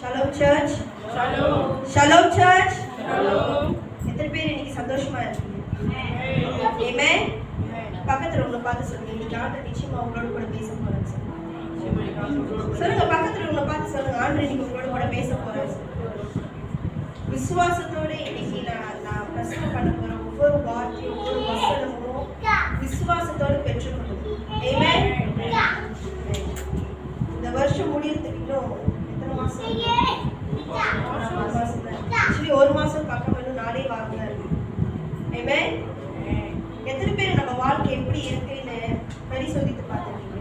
Shalom church. Shalom. Shalom church. Shalom. எத்தனை பேர் இன்னைக்கு சந்தோஷமா இருக்கீங்க? Amen. பக்கத்துல உங்களை பார்த்து சொல்லுங்க, இன்னைக்கு ஆண்டவர் நிச்சயமா உங்களோட கூட பேச போறாரு. சொல்லுங்க, பக்கத்துல உங்களை பார்த்து சொல்லுங்க, ஆண்டவர் இன்னைக்கு உங்களோட கூட பேச போறாரு. விசுவாசத்தோட இன்னைக்கு நான் பிரசங்கம் பண்ண போற ஒவ்வொரு வார்த்தையும் ஒவ்வொரு வசனமும் விசுவாசத்தோட பெற்றுக்கொள்ளும். Amen. இந்த வருஷம் முடியறதுக்கு இன்னும் எத்தனை மாசம்? ஆக்சுவலி ஒரு மாசம் பக்கம் இன்னும் 4 வாரம் தான் இருக்கு. Amen. எத்தனை பேர் நம்ம வாழ்க்கை எப்படி இருக்குன்னு பரிசோதித்து பார்த்துருக்கீங்க?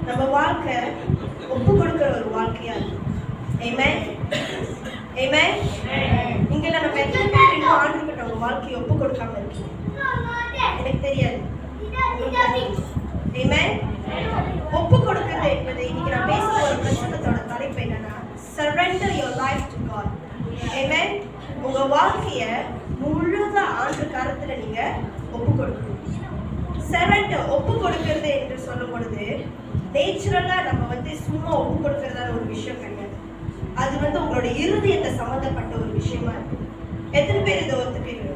நம்ம வாழ்க்கை ஒப்பு கொடுக்கிற ஒரு வாழ்க்கையா இருக்கு. Amen. Amen. இங்க நம்ம எத்தனை பேர் இன்னும் ஆண்டவர்கிட்ட உங்க வாழ்க்கையை ஒப்பு கொடுக்காம இருக்கீங்க? எனக்கு தெரியாது. Amen. ஒப்பு கொடுக்கிறது என்பது இன்னைக்கு நான் பேச போற பிரசங்கத்தோட தலைப்பு என்னன்னா, surrender your life to God. Amen. உங்க வாழ்க்கைய முழுதா ஆண்டவர் கரத்துல நீங்க ஒப்பு கொடுக்கணும். surrender ஒப்பு கொடுக்கிறது என்று சொல்லும் பொழுது நேச்சுரலா நம்ம சும்மா ஒப்பு கொடுக்கறதான ஒரு விஷயம் கிடையாது. அது உங்களோட இருதயத்தை சம்பந்தப்பட்ட ஒரு விஷயமா இருக்கு. எத்தனை பேர் இதை ஒத்துக்கிறீங்க?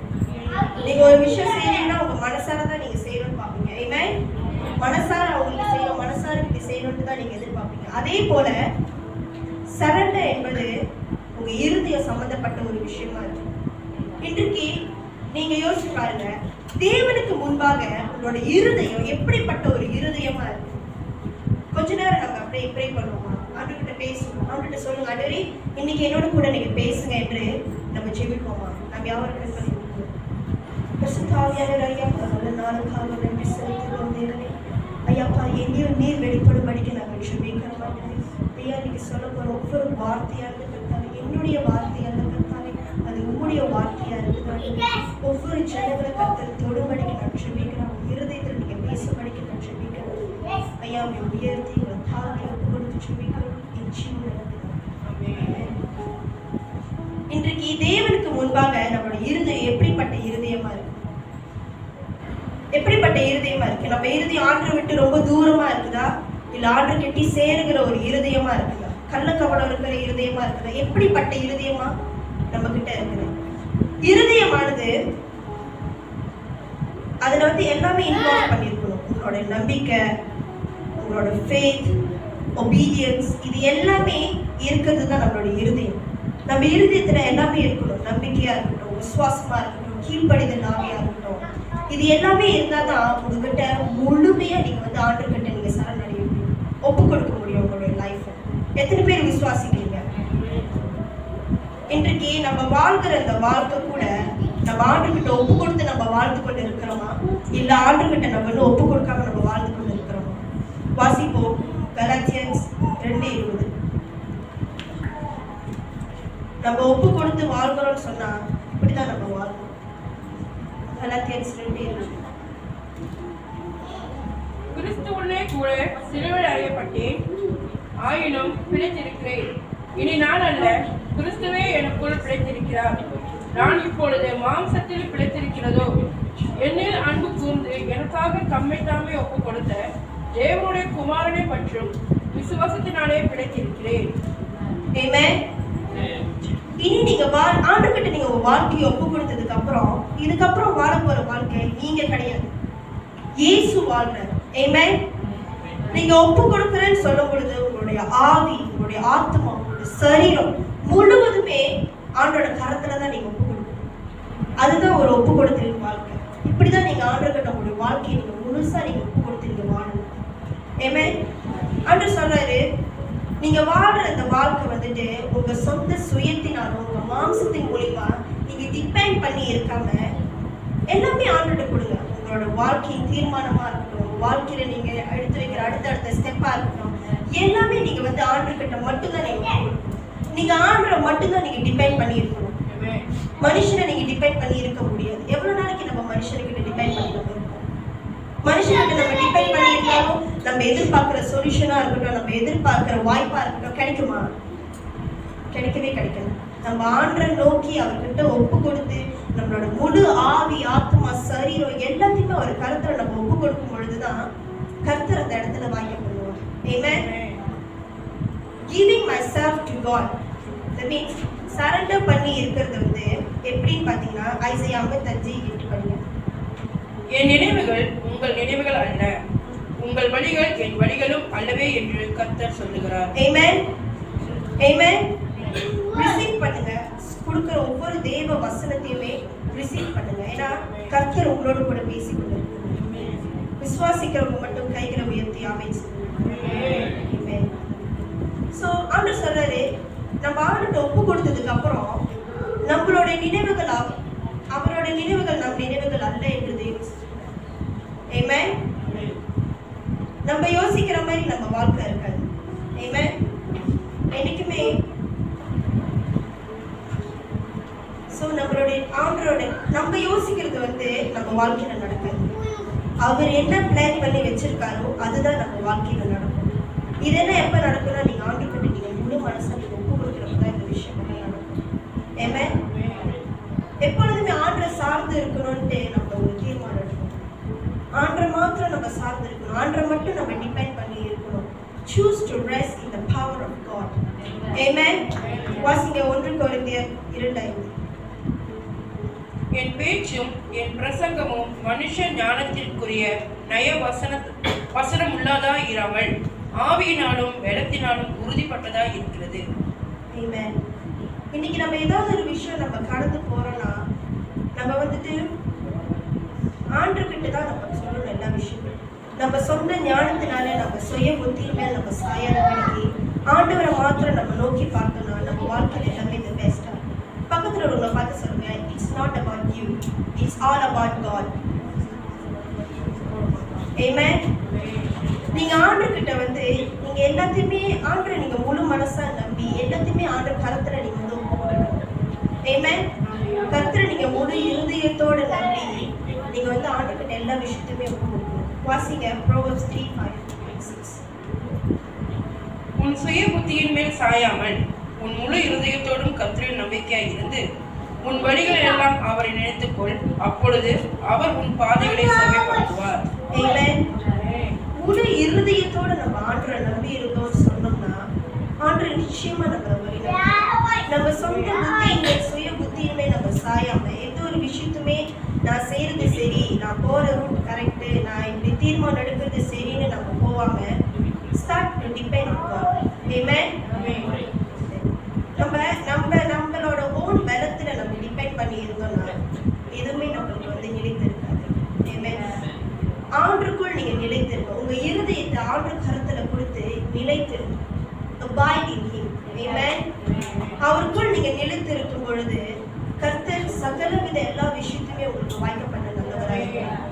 நீங்க ஒரு விஷயம் செய்யறீங்கன்னா உங்க மனசார தான் நீங்க செய்யணும்னு பாப்பீங்க. Amen. மனசார அவங்களுக்கு செய்யணும், மனசார இப்படி செய்யணும்னு தான் நீங்க எதிர்பார்ப்பீங்க. அதே போல சரண்டர் என்பது உங்க இருதயம் சம்பந்தப்பட்ட ஒரு விஷயமா இருக்கு. இன்றைக்கு நீங்க யோசிச்சு பாருங்க, தேவனுக்கு முன்பாக உங்களோட இருதயம் எப்படிப்பட்ட ஒரு இருதயமா இருக்கு. கொஞ்ச நேரம் நம்ம அப்படியே ப்ரே பண்ணுவோமா? ஆண்டவர்கிட்ட பேசுவோம், ஆண்டவர்கிட்ட சொல்லுங்க, ஆண்டவரே இன்னைக்கு என்னோட கூட நீங்க பேசுங்க என்று நம்ம ஜெபிப்போமா? நம்ம யாரும் பண்ணிருக்கோம். ஐயாப்பா, எங்கேயும் நீர் வெளிப்படும்படிக்கு நாங்கள் ஜெபிக்கிற மாட்டேன். ஐயா, நீங்க சொல்ல போற ஒவ்வொரு வார்த்தையாக கர்த்தாவே, என்னுடைய வார்த்தையாக கர்த்தாவே, அது உங்களுடைய வார்த்தையா இருக்குது. ஒவ்வொரு ஜனங்களை கர்த்தர் தொடும்படிக்கு நான் ஜெபிக்கிறேன். இருதயத்தில் நீங்க பேசும்படிக்கு நான் ஜெபிக்கிறேன். ஐயா, உங்களை உயர்த்தி உங்களை தாழ்த்தி ஒப்பு கொடுத்து ஜெபிக்கிறோம். நிச்சயம் இன்றைக்கு தேவனுக்கு முன்பாக நம்மளோட இருதயம் எப்படிப்பட்ட இருதயமா இருக்கு? எப்படிப்பட்ட இருதயமா இருக்கு? நம்ம இருதயம் ஆண்டவரை விட்டு ரொம்ப தூரமா இருக்குதா, இல்ல ஆண்டவர் கிட்ட சேருகிற ஒரு இருதயமா இருக்குதா, கள்ளக்கபடம் இருக்கிற இருதயமா இருக்குதா? எப்படிப்பட்ட இருதயமா நம்ம கிட்ட இருக்குது? இருதயமானது அதுல எல்லாமே இன்வால்வ் பண்ணிருக்கணும். உங்களோட நம்பிக்கை, உங்களோட ஃபேத், ஒபீடியன்ஸ், இது எல்லாமே இருக்கிறது தான் நம்மளோட இருதயம். நம்ம இருதயத்துல எல்லாமே இருக்கணும். நம்பிக்கையா இருக்கட்டும், விசுவாசமா இருக்கட்டும், கீழ்ப்படிதல் ஆவியா இருக்கட்டும், இது எல்லாமே இருந்தாதான் உங்ககிட்ட முழுமையா நீங்க ஆண்டவர்கிட்ட நீங்க சரணடைய முடியும், ஒப்பு கொடுக்க முடியும் உங்களுடைய லைஃப். எத்தனை பேர் விசுவாசிக்கிறீங்க? இன்றைக்கு நம்ம வாழ்கிற இந்த வாழ்க்கை கூட நம்ம ஆண்டவர்கிட்ட ஒப்பு கொடுத்து நம்ம வாழ்ந்து கொண்டு இருக்கிறோமா, இல்ல ஆண்டவர்கிட்ட நம்ம ஒப்பு கொடுக்காம நம்ம வாழ்ந்து கொண்டு இருக்கிறோமா? வாசிப்போம், கலாத்தியன்ஸ் 2:20. நம்ம ஒப்பு கொடுத்து வாழ்கிறோம்னு சொன்னா இப்படிதான் நம்ம வாழ்றோம். கலாத்தியன்ஸ் 2:20. கிறிஸ்துவுள்ளே கூட சிலுவையில் அறையப்பட்டேன், ஆயினும் பிழைத்திருக்கிறேன். இனி நான் அல்ல, கிறிஸ்துவே எனக்குள் பிழைத்திருக்கிறார். நான் இப்பொழுது மாம்சத்தில் பிழைத்திருக்கிறதோ, என்னில் அன்பு கூர்ந்து எனக்காக தம்மைத்தாமே ஒப்பு கொடுத்த தேவனுடைய குமாரனை பற்றும் விசுவாசத்தினாலே பிழைத்திருக்கிறேன். ஆமென். இனி நீங்க ஆண்டவர்கிட்ட நீங்க உங்க வாழ்க்கையை ஒப்பு கொடுத்ததுக்கு அப்புறம் இதுக்கப்புறம் வாழ போற வாழ்க்கை நீங்க கிடையாது, இயேசு வாழ்றாரு. ஆமென். நீங்க ஒப்பு கொடுக்கிறேன்னு சொல்லும் பொழுது உங்களுடைய ஆவி, உங்களுடைய ஆத்மா, உங்களுடைய சரீரம் முழுவதுமே ஆண்டோட கரத்துல தான் நீங்க ஒப்பு கொடுக்கணும். அதுதான் ஒரு ஒப்பு கொடுத்திருக்க வாழ்க்கை. இப்படிதான் நீங்க ஆண்டவர்கிட்ட உங்களுடைய வாழ்க்கையை நீங்க முழுசா நீங்க ஒப்பு கொடுத்திருக்க வாழணும். ஆமென். ஆண்டவர் சொல்றாரு, நீங்க வாழ்ற இந்த வாழ்க்கை உங்க சொந்த சுயத்தினாலும் உங்க மாம்சத்தின் மூலியமா நீங்க டிபெண்ட் பண்ணி இருக்காம எல்லாமே ஆண்டவர்கிட்ட கொடுங்க. உங்களோட வாழ்க்கையின் தீர்மானமா இருக்கட்டும், உங்க வாழ்க்கையில நீங்க எடுத்து வைக்கிற அடுத்தடுத்த ஸ்டெப்பா இருக்கட்டும், எல்லாமே நீங்க ஆண்டவர்கிட்ட மட்டும்தான் நீங்க ஆண்டவரை மட்டும்தான் நீங்க டிபெண்ட் பண்ணி இருக்கணும். மனுஷனை நீங்க டிபெண்ட் பண்ணி இருக்க முடியாது. எவ்வளவு நாளைக்கு நம்ம மனுஷனுக்கிட்ட டிபெண்ட் பண்ணி இருக்கோம்? மனுஷனுக்கு நம்ம டிபெண்ட் பண்ணி இருந்தாலும் நம்ம எதிர்பார்க்கிற சொல்யூஷனா இருக்கட்டும், நம்ம எதிர்பார்க்கிற வாய்ப்பா இருக்கட்டும், கிடைக்குமா? கிடைக்கவே கிடைக்காது. நம்ம ஆண்டரை நோக்கி அவர்கிட்ட ஒப்பு கொடுத்து நம்மளோட முழு ஆவி, ஆத்மா, சரீரம் எல்லாத்தையுமே ஒரு கருத்துல நம்ம ஒப்பு கொடுக்கும் பொழுதுதான் கர்த்தர் அந்த இடத்துல வாய்க்க பண்ணுவார். ஆமென். giving myself to God. That means surrender பண்ணி இருக்கிறது வந்து எப்படின்னு பார்த்தீங்கன்னா ஐசையா 55:8 படிங்க. என் நினைவுகள் உங்கள் நினைவுகள் அல்ல, உங்கள் வழிகள் என் வழிகளும் அல்லவே என்று கர்த்தர் சொல்லுகிறார். Amen. Amen. ரிசீவ் பண்ணுங்க. கொடுக்கிற ஒவ்வொரு தேவ வசனத்தையுமே ரிசீவ் பண்ணுங்க. ஏன்னா கர்த்தர் உங்களோட கூட பேசிக் கொண்டிருக்கிறார். விசுவாசிக்கிறவங்க மட்டும் கைகளை உயர்த்தி ஆமென் சொல்லுங்க. சோ ஆண்டவர் சொல்றாரு, நம்ம ஆண்டுட்டு ஒப்பு கொடுத்ததுக்கு அப்புறம் நம்மளுடைய நினைவுகள் அவருடைய நினைவுகள் நம் நினைவுகள் அல்ல என்று தேவன் சொல்றார். Amen. நம்ம யோசிக்கிற மாதிரி நம்ம வாழ்க்கை இருக்காது. Amen. என்னைக்குமே சோ நம்மளுடைய ஆண்டவரோட நம்ம யோசிக்கிறது வந்து நம்ம வாழ்க்கையில நடக்காது. அவர் என்ன பிளான் பண்ணி வச்சிருக்காரோ அதுதான் நம்ம வாழ்க்கையில நடக்கும். இதெல்லாம் எப்ப நடக்கும்னா நீங்க ஆண்டவர்கிட்ட நீங்க முழு மனசா நீங்க ஒப்பு கொடுக்கிறப்ப இந்த விஷயம் நடக்கும். Amen. எப்பொழுதுமே ஆண்டவரை சார்ந்து இருக்கணும்னு நம்ம ஒரு தீர்மானம் எடுக்கணும். ஆண்டவரை மாத்திரம் நம்ம சார்ந்து இருக்கணும். ஆண்டவரை மட்டும் நம்ம டிபெண்ட் பண்ணி இருக்கணும். Choose to rest in the power of God. Amen. வாசிங்க 1 கொரிந்தியர் 2:5. என் பேச்சும் என் பிரசங்கமும் மனுஷ ஞானத்திற்குரிய நய வசனம் உள்ளதா இராமல் ஆவியினாலும் பலத்தினாலும் உறுதிப்பட்டதா இருக்கிறது. Amen. இன்னைக்கு நம்ம ஏதாவது ஒரு விஷயம் நம்ம கடந்து போறோம்னா நம்ம வந்துட்டு ஆண்டவர்கிட்ட தான் நம்ம சொல்லணும் எல்லா விஷயங்களும். நம்ம சொந்த ஞானத்தினால நம்ம சுய புத்தியின் மேல் நம்ம சாயாத விலகி ஆண்டவரை மாத்திரம் நம்ம நோக்கி பார்த்தோம்னா நம்ம வாழ்க்கையில எல்லாமே இந்த பெஸ்டா. பக்கத்துல உள்ளவங்களை பார்த்து சொல்லுங்க, it's not about you, it's all about God. Amen. நீங்க ஆண்டவர்கிட்ட வந்து நீங்க எல்லாத்தையுமே ஆண்டவரை நீங்க முழு மனசா நம்பி எல்லாத்தையுமே ஆண்டவர் கருத்துல நீங்க வந்து ஒப்பு கொடுக்கணும். Amen. கர்த்தரை நீங்க முழு இருதயத்தோட நம்பி நீங்க வந்து ஆண்டவர்கிட்ட எல்லா விஷயத்தையுமே ஒப்பு கொடுக்கணும். வாசிங்க Proverbs 3:5-6. உன் சுய புத்தியின் மேல் சாயாமல் உன் முழு இருதயத்தோடும் கர்த்தரில் நம்பிக்கையாய் இருந்து உன் வழிகள் எல்லாம் அவரை நினைத்துக்கொள், அப்பொழுது அவர் உன் பாதைகளை செவ்வாய்ப்படுத்துவார். Amen. முழு இருதயத்தோட நம்ம ஆண்டவரை நம்பி இருந்தோம்னு சொன்னோம்னா ஆண்டவர் நிச்சயமா நம்மளை வழிநடத்துவார். நம்ம சொந்த புத்தியுமே சுய புத்தியுமே நம்ம சாயாம எந்த ஒரு விஷயத்துமே நான் செய்யறது சரி, நான் போற ரூட் கரெக்ட், நான் இப்படி தீர்மானம் எடுக்கிறது சரின்னு நம்ம போவாம start to depend on God. Amen. நம்மளோட ஓன் பலத்துல நம்ம டிபெண்ட் பண்ணி இருந்தோம்னா எதுவுமே நம்மளுக்கு வந்து நிலைத்திருக்காது. Amen. ஆண்டவருக்குள் நீங்க நிலைத்திருங்க. உங்க இருதயத்தை ஆண்டவர் கருத்துல கொடுத்து நிலைத்திருங்க. Abide in him. Amen. அவருக்குள் நீங்க நிலைத்திருக்கும் பொழுது கர்த்தர் சகலவித எல்லா விஷயத்தையுமே உங்களுக்கு வாய்க்க பண்ண நல்லவராக இருக்கிறார்.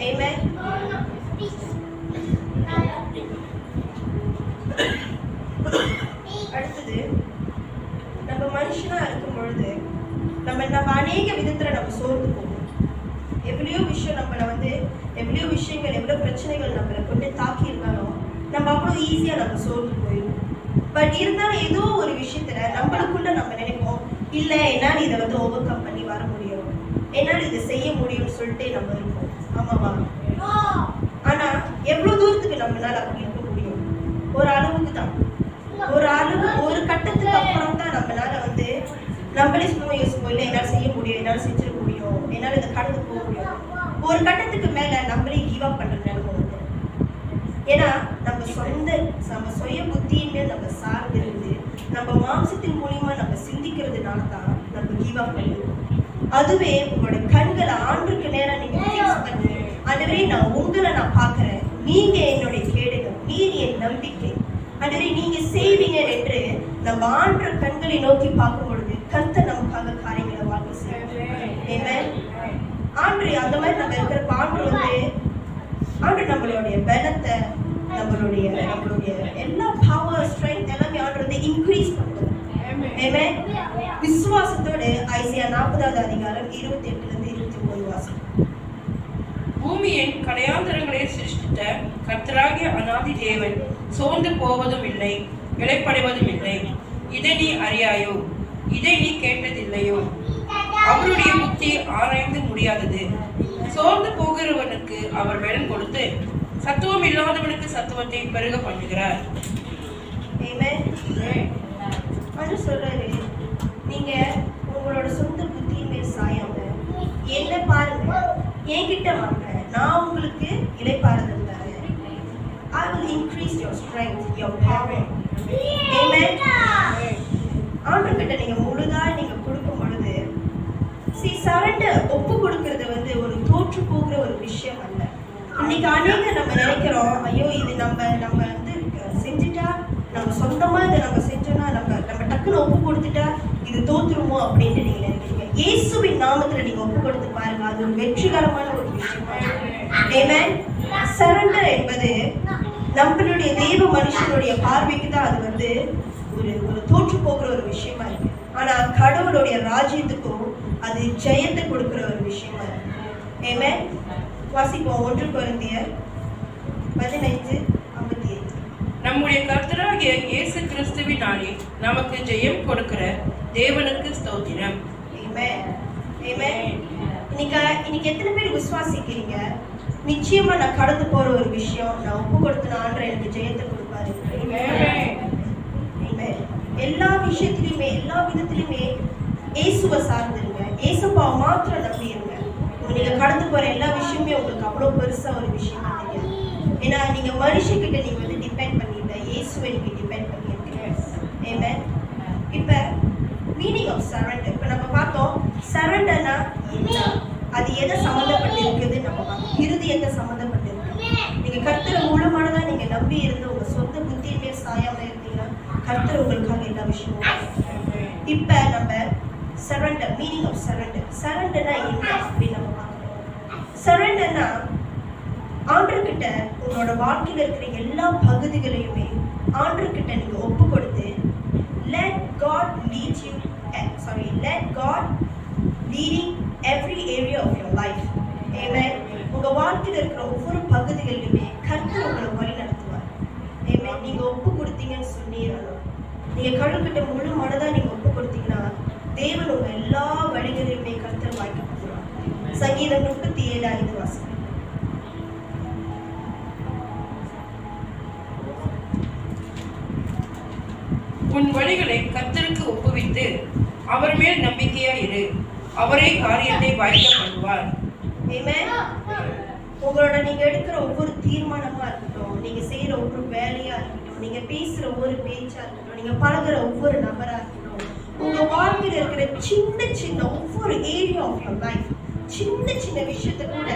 Amen. அடுத்தது நம்ம மனுஷனா இருக்கும் பொழுது நம்ம அநேக விதத்துல நம்ம சோர்ந்து போவோம். எவ்வளோ விஷயம் நம்மளை வந்து எவ்வளோ விஷயங்கள் எவ்வளோ பிரச்சனைகள் நம்மளை கொண்டு தாக்கி இருந்தாலும் நம்ம அவ்வளோ ஈஸியா நம்ம சோர்ந்து போயிடும். பட் இருந்தாலும் ஏதோ ஒரு விஷயத்துல நம்மளுக்குள்ள நம்ம நினைப்போம், இல்ல என்னால் இதை வந்து ஓவர் கம் பண்ணி வர முடியும், என்னால் இதை செய்ய முடியும்னு சொல்லிட்டு நம்ம இருப்போம். ஆமாவா? ஆனா எவ்வளவு தூரத்துக்கு நம்மளால அப்படி இருக்க முடியும்? ஒரு அளவுக்கு தான். ஒரு கட்டத்துக்கு அப்புறம் தான் நம்மளால வந்து நம்மளே சும்மா யோசிப்போம், இல்லை என்னால் செய்ய முடியும், என்னால் செஞ்சிட முடியும், என்னால் இதை கடந்து போக முடியும். ஒரு கட்டத்துக்கு மேல நம்மளே கிவ் அப் பண்ற நிலைமை வந்து, ஏன்னா நம்ம சுய புத்தியின் மேல் நம்ம சார்ந்து இருந்து நம்ம மாம்சத்தின் மூலியமா நம்ம சிந்திக்கிறதுனால தான் நம்ம கிவ் அப் பண்ணுவோம். அதுவே உங்களோட கண்களை ஆண்டுக்கு நேரம் நீங்க ஃபிக்ஸ் பண்ணி, அதுவே உங்களை நான் பார்க்கிறேன், நீங்க என்னுடைய கேடுகள், நீர் என் நம்பிக்கை, அதுவே நீங்க செய்வீங்க என்று நம்ம ஆண்ட கண்களை நோக்கி பார்க்கும் பொழுது கர்த்தர் நமக்காக காரியங்களை வாங்கி செய்வார். ஆண்டு அந்த மாதிரி நம்ம இருக்கிற ஆண்டு நம்மளுடைய பலத்தை, நம்மளுடைய எல்லா பவர் ஸ்ட்ரென்த் எல்லாமே ஆண்டு வந்து இன்க்ரீஸ் பண்ணுது. விசுவாசத்தோடு ஐசியா 40வது அதிகாரம் 28-29 வாசம். பூமியின் கடையாந்தரங்களை சிருஷ்டித்த கர்த்தராகிய அநாதி தேவன் சோர்ந்து போவதும் இல்லை, இளைப்படைவதும் இல்லை. இதை நீ அறியாயோ? இதை நீ கேட்டதில்லையோ? அவருடைய புத்தி ஆராய்ந்து முடியாதது. சோர்ந்து போகிறவனுக்கு அவர் பலன் கொடுத்து சத்துவம் இல்லாதவனுக்கு சத்துவத்தை பெருக பண்ணுகிறார். Amen. strength, your power. Amen. ஆண்டவர்கிட்ட நீங்க முழுதா நீங்க கொடுக்கும் பொழுது சரண்டர் ஒப்பு கொடுக்கிறது வந்து ஒரு தோற்று போகிற ஒரு விஷயம் அல்ல. இன்னைக்கு அநேக நம்ம நினைக்கிறோம், ஐயோ இது நம்ம வந்து செஞ்சுட்டா, நம்ம சொந்தமா இதை நம்ம செஞ்சோம்னா, நம்ம டக்குன்னு ஒப்பு கொடுத்துட்டா இது தோத்துருமோ அப்படின்னு நீங்க நினைக்கிறீங்க. இயேசுவின் நாமத்துல நீங்க ஒப்பு கொடுத்து பாருங்க, அது ஒரு வெற்றிகரமான ஒரு விஷயம். ஆமென். சரண்டர் என்பது நம்மளுடைய தெய்வ மனுஷனுடைய பார்வைக்கு தான் அது வந்து ஒரு தோற்று போகிற ஒரு விஷயமா இருக்கு. ஆனா கடவுளுடைய ராஜ்யத்துக்கும் அது ஜெயத்தை கொடுக்கிற ஒரு விஷயமா இருக்கு. ஆமென். வாசிப்போம் 1 கொரிந்தியர் 15:58. நம்முடைய கர்த்தராகிய இயேசு கிறிஸ்துவினாலே நமக்கு ஜெயம் கொடுக்கிற தேவனுக்கு ஸ்தோத்திரம். ஆமென். ஆமென். இன்னைக்கு எத்தனை பேர் விசுவாசிக்கிறீங்க? நிச்சயமா நான் கடந்து போற ஒரு விஷயம், நான் ஒப்பு கொடுத்த ஆண்டவர் எனக்கு ஜெயத்தை கொடுப்பாரு. எல்லா விஷயத்திலுமே எல்லா விதத்திலுமே இயேசுவை சார்ந்துருங்க, இயேசுப்பா மாத்திரம் நம்பிடுங்க. நீங்க கடந்து போற எல்லா விஷயமே உங்களுக்கு அவ்வளவு பெருசா ஒரு விஷயமா தெரியாது. ஏன்னா நீங்க மனுஷங்கிட்ட நீங்க வந்து டிபெண்ட் பண்ணிருக்க, இயேசுவை நீங்க டிபெண்ட் பண்ணிருக்கீங்க. ஆமென். இப்ப மீனிங் ஆஃப் சரண்டர் இப்ப நம்ம பார்த்தோம். சரண்டர்னா என்ன, அது எதை சம்பந்தப்பட்டு இருக்குது நம்ம பார்த்தோம். இருதயத்தை சம்பந்தப்பட்டு இருக்கு. நீங்க கர்த்தரை முழு மனதா நீங்க நம்பி இருந்து உங்க சொந்த புத்தியிலே சாயாம இருந்தீங்கன்னா கர்த்தர் உங்களுக்காக எல்லா விஷயமும். இப்ப நம்ம சரண்டர், மீனிங் ஆஃப் சரண்டர். சரண்டர்னா என்ன அப்படின்னு நம்ம பார்க்கணும். சரண்டர்னா ஆண்டவர்கிட்ட உங்களோட வாழ்க்கையில இருக்கிற எல்லா பகுதிகளையுமே ஆண்டவர்கிட்ட நீங்க ஒப்பு கொடுத்து let God lead you, let God leading every area of your life. Amen. உங்க வாழ்க்கையில இருக்கிற ஒவ்வொரு பகுதிகளிலுமே கர்த்தர் உங்களை வழி நடத்துவார். Amen. நீங்க ஒப்பு கொடுத்தீங்கன்னு சொன்னீங்கன்னா, நீங்க கடவுள்கிட்ட முழு மனதா நீங்க ஒப்பு கொடுத்தீங்கன்னா தேவன் உங்க எல்லா வழிகளிலுமே கர்த்தர் வாய்க்க பண்ணுவார். சங்கீதம் 37:5 வாசிங்க. உன் வழிகளை கர்த்தருக்கு ஒப்புவித்து அவர் மேல் நம்பிக்கையா இரு, அவரே காரியத்தை வாய்க்க பண்ணுவார். ஆமென். உங்களோட நீங்க எடுக்கிற ஒவ்வொரு தீர்மானமா இருக்கட்டும், நீங்க செய்யற ஒவ்வொரு வேலையா இருக்கட்டும், நீங்க பேசுற ஒவ்வொரு பேச்சா இருக்கட்டும், நீங்க பழகுற ஒவ்வொரு நபரா இருக்கட்டும், உங்க வாழ்க்கையில இருக்கிற சின்ன சின்ன ஒவ்வொரு ஏரியா ஆஃப் யுவர் லைஃப், சின்ன சின்ன விஷயத்தை கூட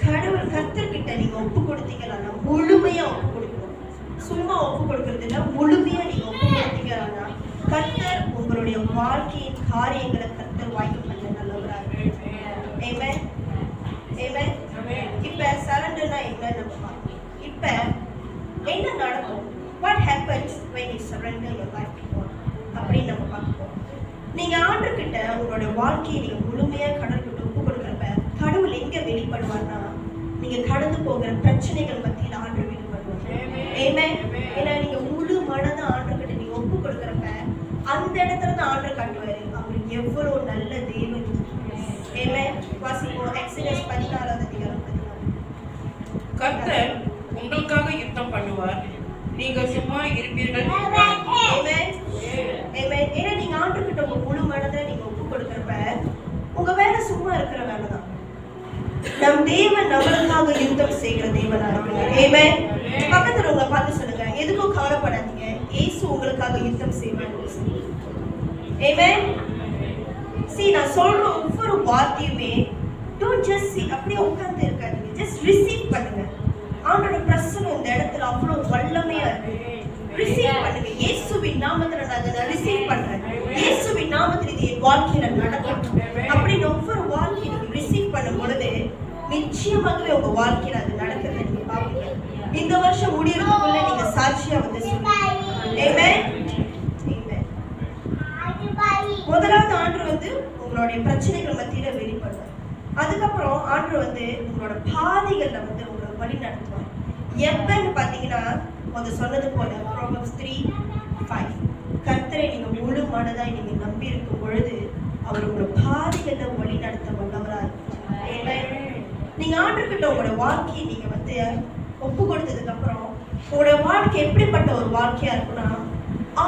கடவுள் கர்த்தர்கிட்ட நீங்க ஒப்பு கொடுத்தீங்கன்னா முழுமையா ஒப்பு கொடுக்கணும். சும்மா ஒப்பு கொடுக்கறது இல்ல, முழுமையா நீங்க ஒப்பு கொடுத்தீங்கன்னா கர்த்தர் உங்களுடைய வாழ்க்கையின் காரியங்களை கர்த்தர் வாய்க்க பண்ண நல்லவராக. ஆமென். ஆமென். இப்ப சரண்டர்னா என்ன நம்ம பார்ப்போம். இப்ப என்ன நடக்கும், what happens when you surrender your life to God அப்படின்னு நம்ம பார்ப்போம். நீங்க ஆண்டவர்கிட்ட உங்களுடைய வாழ்க்கையை நீங்க முழுமையா கடவுள்கிட்ட ஒப்பு கொடுக்கறப்ப கடவுள் எங்க வெளிப்படுவார்னா, நீங்க கடந்து போகிற பிரச்சனைகள் மத்தியில் ஆண்டவர் வெளிப்படுவார். ஆமென். ஏன்னா நீங்க முழு மனதா ஆண்டவர்கிட்ட நீங்க ஒப்பு கொடுக்கறப்ப அந்த இடத்துல தான் ஆண்டவர் காட்டுவாரு அவர் எவ்வளவு நல்ல தேவன். ஆமென். வாசிப்போம் எக்ஸோடஸ் 14:14. கர்த்தர் உங்களுக்காக யுத்தம் பண்ணுவார், நீங்க சும்மா இருப்பீர்கள். ஆமென். ஆமென். ஏன்னா நீங்க ஆண்டவர்கிட்ட உங்க முழு மனதை நீங்க ஒப்பு கொடுக்கறப்ப உங்க வேலை சும்மா இருக்கிற வேலை தான். நம் தேவன் நம்மளுக்காக யுத்தம் செய்கிற தேவனா இருக்கிறார். ஆமென். பக்கத்துல உங்களை பார்த்து சொல்லுங்க, எதுக்கும் கவலைப்படாதீங்க, இயேசு உங்களுக்காக யுத்தம் செய்வார். ஆமென். நான் சொல்ற ஒவ்வொரு வார்த்தையுமே don't just see, அப்படியே உட்கார்ந்து இருக்காதீங்க, just receive பண்ணுங்க. ஆண்டோட பிரசன்னம் இந்த இடத்துல அவ்வளவு வல்லமையா இருக்கு. ரிசீவ் பண்ணுங்க. இயேசுவின் நாமத்துல நான் அதை ரிசீவ் பண்றேன். இயேசுவின் நாமத்துல இது என் வாழ்க்கையில நடக்கட்டும் அப்படின்னு ஒவ்வொரு வார்த்தையை நீங்க ரிசீவ் பண்ணும் பொழுது நிச்சயமாகவே உங்க வாழ்க்கையில அது நடக்கிறத நீங்க பாப்பீங்க. இந்த வருஷம் முடியறதுக்குள்ள நீங்க சாட்சியா வந்து சொல்லுங்க. ஆமென். முதலாவது ஆண்டவர் வந்து உங்களுடைய பிரச்சனைகள் மத்தியில வெளிப்படுவார். அதுக்கப்புறம் ஆண்டவர் வந்து உங்களோட பாதைகள்ல வந்து உங்களை வழி நடத்துவார். எப்பன்னு பாத்தீங்கன்னா அது சொன்னது போல Proverbs 3:5 கர்த்தரை நீங்க முழு மனதாய் நீங்க நம்பி இருக்கும் பொழுது அவர் உங்களோட பாதைகள்ல வழி நடத்த வல்லவரா இருப்பார். நீங்க ஆண்டவர்கிட்ட உங்களோட வாழ்க்கையை நீங்க வந்து ஒப்பு கொடுத்ததுக்கு அப்புறம் உங்களோட வாழ்க்கை எப்படிப்பட்ட ஒரு வாழ்க்கையா இருக்குன்னா,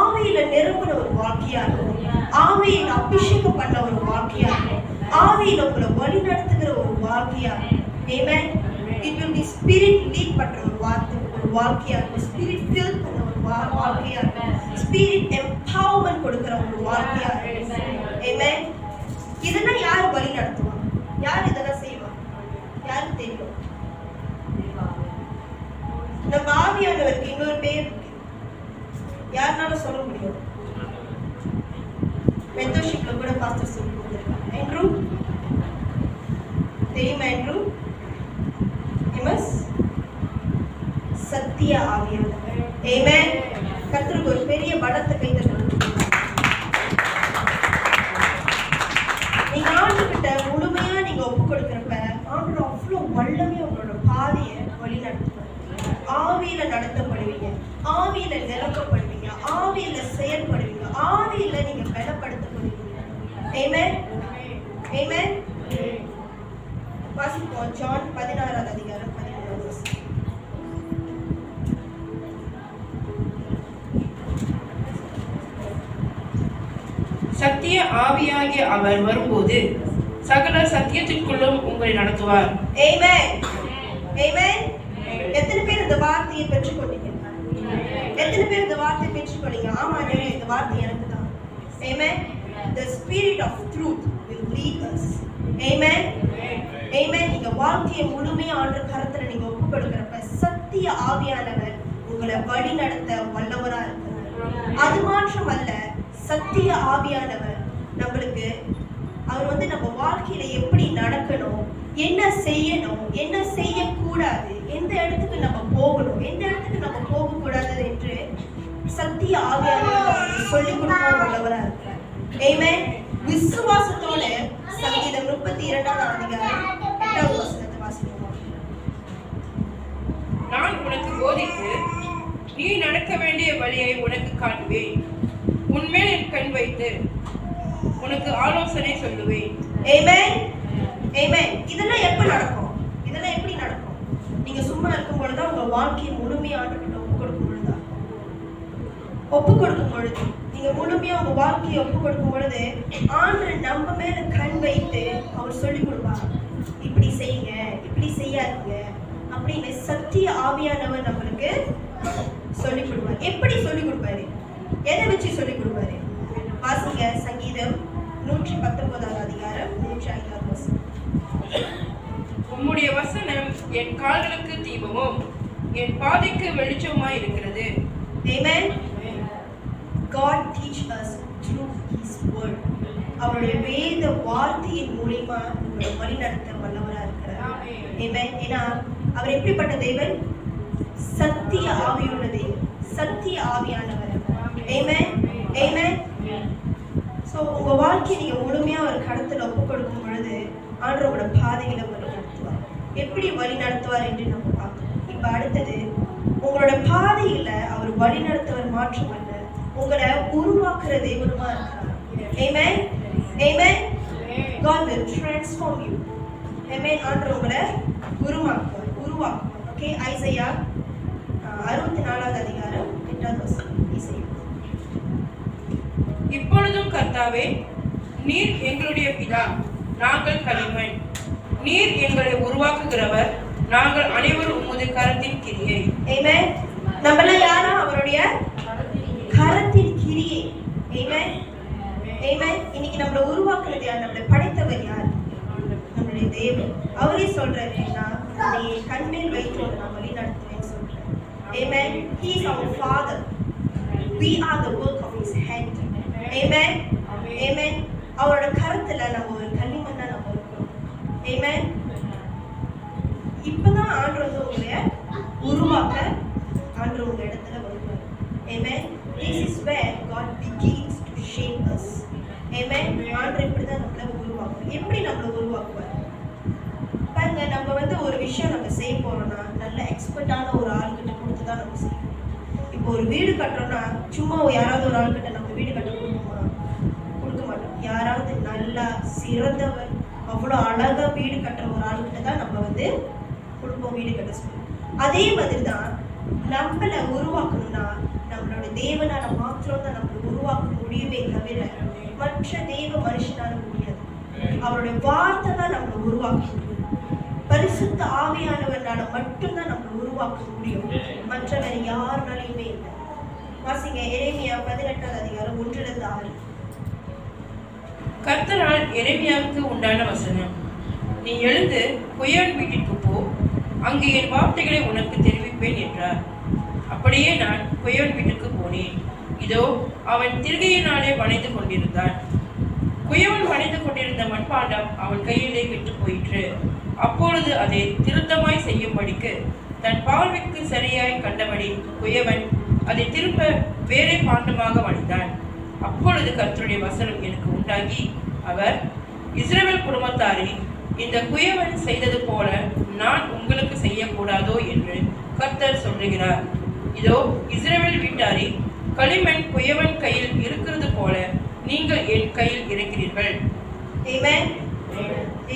ஆவியில நிரம்பின ஒரு வாழ்க்கையா இருக்கும், ஆவியில அபிஷேகம் பண்ண ஒரு வாழ்க்கையா இருக்கும், ஆவியில உங்களை வழி நடத்துகிற ஒரு வாழ்க்கையா இருக்கும். Amen. It will be spirit lead பண்ற ஒரு வாழ்க்கையா இருக்கும். ஸ்பிரிட் ஃபில் பண்ண ஒரு வாழ்க்கையா இருக்கும். ஸ்பிரிட் எம்பவர்மென்ட் கொடுக்கிற ஒரு வாழ்க்கையா இருக்கும். ஆமென். இதெல்லாம் யார் வழி நடத்துவாங்க? யார் இதெல்லாம் செய்வாங்க? யாருக்கு தெரியும்? நம்ம ஆவியானவருக்கு இன்னொரு பேர் இருக்கு. யாருனாலும் சொல்ல முடியும். மென்டர்ஷிப்ல கூட பாஸ்டர் சொல்லி கொடுத்திருக்காங்க. ஆண்ட்ரூ தெரியுமா? ஆண்ட்ரூ எமஸ் சத்திய ஆவியானவர். ஆமென். கர்த்தருக்கு ஒரு பெரிய பலத்தை கைத்தட்டணும். நீங்க ஆண்டவர்கிட்ட முழுமையா நீங்க ஒப்பு கொடுக்கிறப்ப ஆண்டவர் அவ்வளவு வல்லமையா உங்களோட பாதையை வழி நடத்துவார். ஆவியில நடத்தப்படுவீங்க, ஆவியில நிரப்பப்படுவீங்க, ஆவியில செயல்படுவீங்க, ஆவியில நீங்க பலப்படுத்தப்படுவீங்க. ஆமென். ஆமென். வாசிப்போம் ஜான் 16வது அதிகாரம் 13வது வசனம். சத்திய ஆவியாகிய அவர் வரும்போது சகல சத்தியத்திற்குள்ளும் உங்களை நடத்துவார். ஆமென். ஆமென். எத்தனை பேர் இந்த வார்த்தையை பெற்றுக்கொண்டீங்க? எத்தனை பேர் இந்த வார்த்தையை பெற்றுக்கொண்டீங்க? ஆமா, இந்த வார்த்தை எனக்கு தான். ஆமென். The spirit of truth will lead us. Amen. Amen. நீங்க வாழ்க்கையை முழுமையா ஆண்டவர் கரத்துல நீங்க ஒப்பு கொடுக்கிறப்ப சத்திய ஆவியானவர் உங்களை வழி நடத்த வல்லவரா இருக்கிறார். அது மாற்றம் அல்ல, சத்திய ஆவியானவர் நம்மளுக்கு அவர் நம்ம வாழ்க்கையில எப்படி நடக்கணும், என்ன செய்யணும், என்ன செய்யக்கூடாது, எந்த இடத்துக்கு நம்ம போகணும், எந்த இடத்துக்கு நம்ம போகக்கூடாது என்று சத்திய ஆவியானவர் சொல்லிக் கொடுக்க வல்லவரா இருக்கிறார். ஆமென். விசுவாசத்தோட சங்கீதம் 32வது அதிகாரம் 8வது வசனத்தை வாசிப்போம். நான் உனக்கு போதித்து நீ நடக்க வேண்டிய வழியை உனக்கு காட்டுவேன், உன்மேல் என் கண் வைத்து உனக்கு ஆலோசனை சொல்லுவேன். ஆமென். ஆமென். இதெல்லாம் எப்ப நடக்கும்? இதெல்லாம் எப்படி நடக்கும்? நீங்க சும்மா இருக்கும் பொழுது உங்க வாழ்க்கையை முழுமையா ஆண்டவர்கிட்ட ஒப்பு கொடுக்கும் பொழுது நீங்க முழுமையா உங்க வாழ்க்கையை ஒப்பு கொடுக்கும் பொழுது ஆண்டவர் நம்ம மேல கண் வைத்து அவர் சொல்லிக் கொடுப்பார். இப்படி செய்யுங்க, இப்படி செய்யாதீங்க அப்படின்னு சத்திய ஆவியானவர் நம்மளுக்கு சொல்லிக் கொடுப்பார். எப்படி சொல்லிக் கொடுப்பாரு? எதை வச்சு சொல்லிக் கொடுப்பாரு? வாசிங்க சங்கீதம் 119வது அதிகாரம் 105வது வசனம். உம்முடைய வசனம் என் கால்களுக்கு தீபமும் என் பாதைக்கு வெளிச்சமாய் இருக்கிறது. Amen. God teach us through His word. அவருடைய வேத வார்த்தையின் மூலமா நம்மை வழிநடத்த வல்லவரா இருக்கிறார். Amen. ஏன்னா அவர் எப்படிப்பட்ட தேவன்? சத்திய ஆவியுள்ள தேவன், சத்திய ஆவியானவர். Amen. Amen. So உங்க வாழ்க்கையை நீங்க முழுமையா ஒரு கடத்துல ஒப்பு கொடுக்கும் பொழுது ஆண்டவரோட பாதைகளை வழி நடத்துவார். எப்படி வழி நடத்துவார் என்று நம்ம பார்க்கணும். இப்ப அடுத்தது, உங்களோட பாதையில அவர் வழி நடத்துவர் மாற்றம் அல்ல, உங்களை உருவாக்குற தேவனுமா இருக்கிறார். Amen. Amen. God will transform you. Amen. ஆண்டவர் உங்களை உருவாக்குவார். ஓகே, ஐசையா 64வது அதிகாரம் 8வது வசனம். ஐசையா. இப்பொழுதும் கர்த்தாவே, நீர் எங்களுடைய பிதா, நாங்கள் களிமண், நீர் எங்களை உருவாக்குகிறவர், நாங்கள் அனைவரும் உமது கரத்தின் கிரியை. ஆமென். நம்மள யாரா? அவருடைய கரத்தின் கிரியை. ஆமென். ஆமென். இன்னைக்கு நம்மள உருவாக்குறது யார்? நம்மள படைத்தவர் யார்? நம்மளுடைய தேவன். அவரே சொல்றாரு, நான் என் கண்மேல் வைத்து நான் வழி நடத்துவேன்னு சொல்றேன். ஆமென். He is our father. We are the work of his hand. Amen. Amen. அவரோட கரத்துல நம்ம ஒரு களிமண்ணா நம்ம இருக்கோம். Amen. இப்பதான் ஆண்டவர் உங்களை உருவாக்க ஆண்டவர் உங்க இடத்துல வருவார். Amen. This is where God begins to shape us. Amen. ஆண்டவர் இப்படிதான் நம்மள உருவாக்குவார். எப்படி நம்மள உருவாக்குவார்? பாருங்க, நம்ம ஒரு விஷயம் நம்ம செய்ய போறோம்னா நல்ல எக்ஸ்பர்ட்டான ஒரு ஆள்கிட்ட கொடுத்து தான் நம்ம செய்யணும். இப்போ ஒரு வீடு கட்டுறோம்னா சும்மா யாராவது ஒரு ஆள்கிட்ட நம்ம வீடு கட்ட கொடுக்க மாட்டோம். யாராவது நல்லா சிறந்தவர், அவ்வளோ அழகா வீடு கட்டுற ஒரு ஆளுகிட்ட தான் நம்ம கொடுப்போம் வீடு கட்ட சொல்லி. அதே மாதிரி தான் நம்மளை உருவாக்கணும்னா நம்மளோட தேவனால மாத்திரம் தான் நம்மளை உருவாக்க முடியுமே தவிர மற்ற தெய்வ மனுஷனால முடியாது. அவருடைய வார்த்தை தான் நம்மளை உருவாக்க முடியும். பரிசுத்த ஆவியானவரால மட்டும்தான் நம்ம உருவாக்க முடியும். மற்றவர் யாருனாலையுமே இல்லை. வாசிங்க எரேமியா 18ஆம் அதிகாரம் 1-6. கர்த்தரால் எரேமியாவுக்கு உண்டான வசனம். நீ எழுந்து குயவன் வீட்டிற்கு போ, அங்கு என் வார்த்தைகளை உனக்கு தெரிவிப்பேன் என்றார். அப்படியே நான் குயவன் வீட்டுக்கு போனேன். இதோ அவன் திருகையினாலே வணைந்து கொண்டிருந்தான். குயவன் வணைந்து கொண்டிருந்த மண்பாண்டம் அவன் கையிலே கெட்டு போயிற்று. அப்பொழுது அதை திருத்தமாய் செய்யும்படிக்கு தன் பார்வைக்கு சரியாய் கண்டபடி குயவன் அதை திரும்ப வேறே பாண்டமாக வணைந்தான். அப்பொழுது கர்த்தருடைய வசனம் எனக்கு உண்டாகி, அவர், இஸ்ரவேல் குடும்பத்தாரே, இந்த குயவன் செய்தது போல நான் உங்களுக்கு செய்யக்கூடாதோ என்று கர்த்தர் சொல்லுகிறார். இதோ இஸ்ரவேல் வீட்டாரே, களிமண் குயவன் கையில் இருக்கிறது போல நீங்கள் என் கையில் இருக்கிறீர்கள். ஆமென்.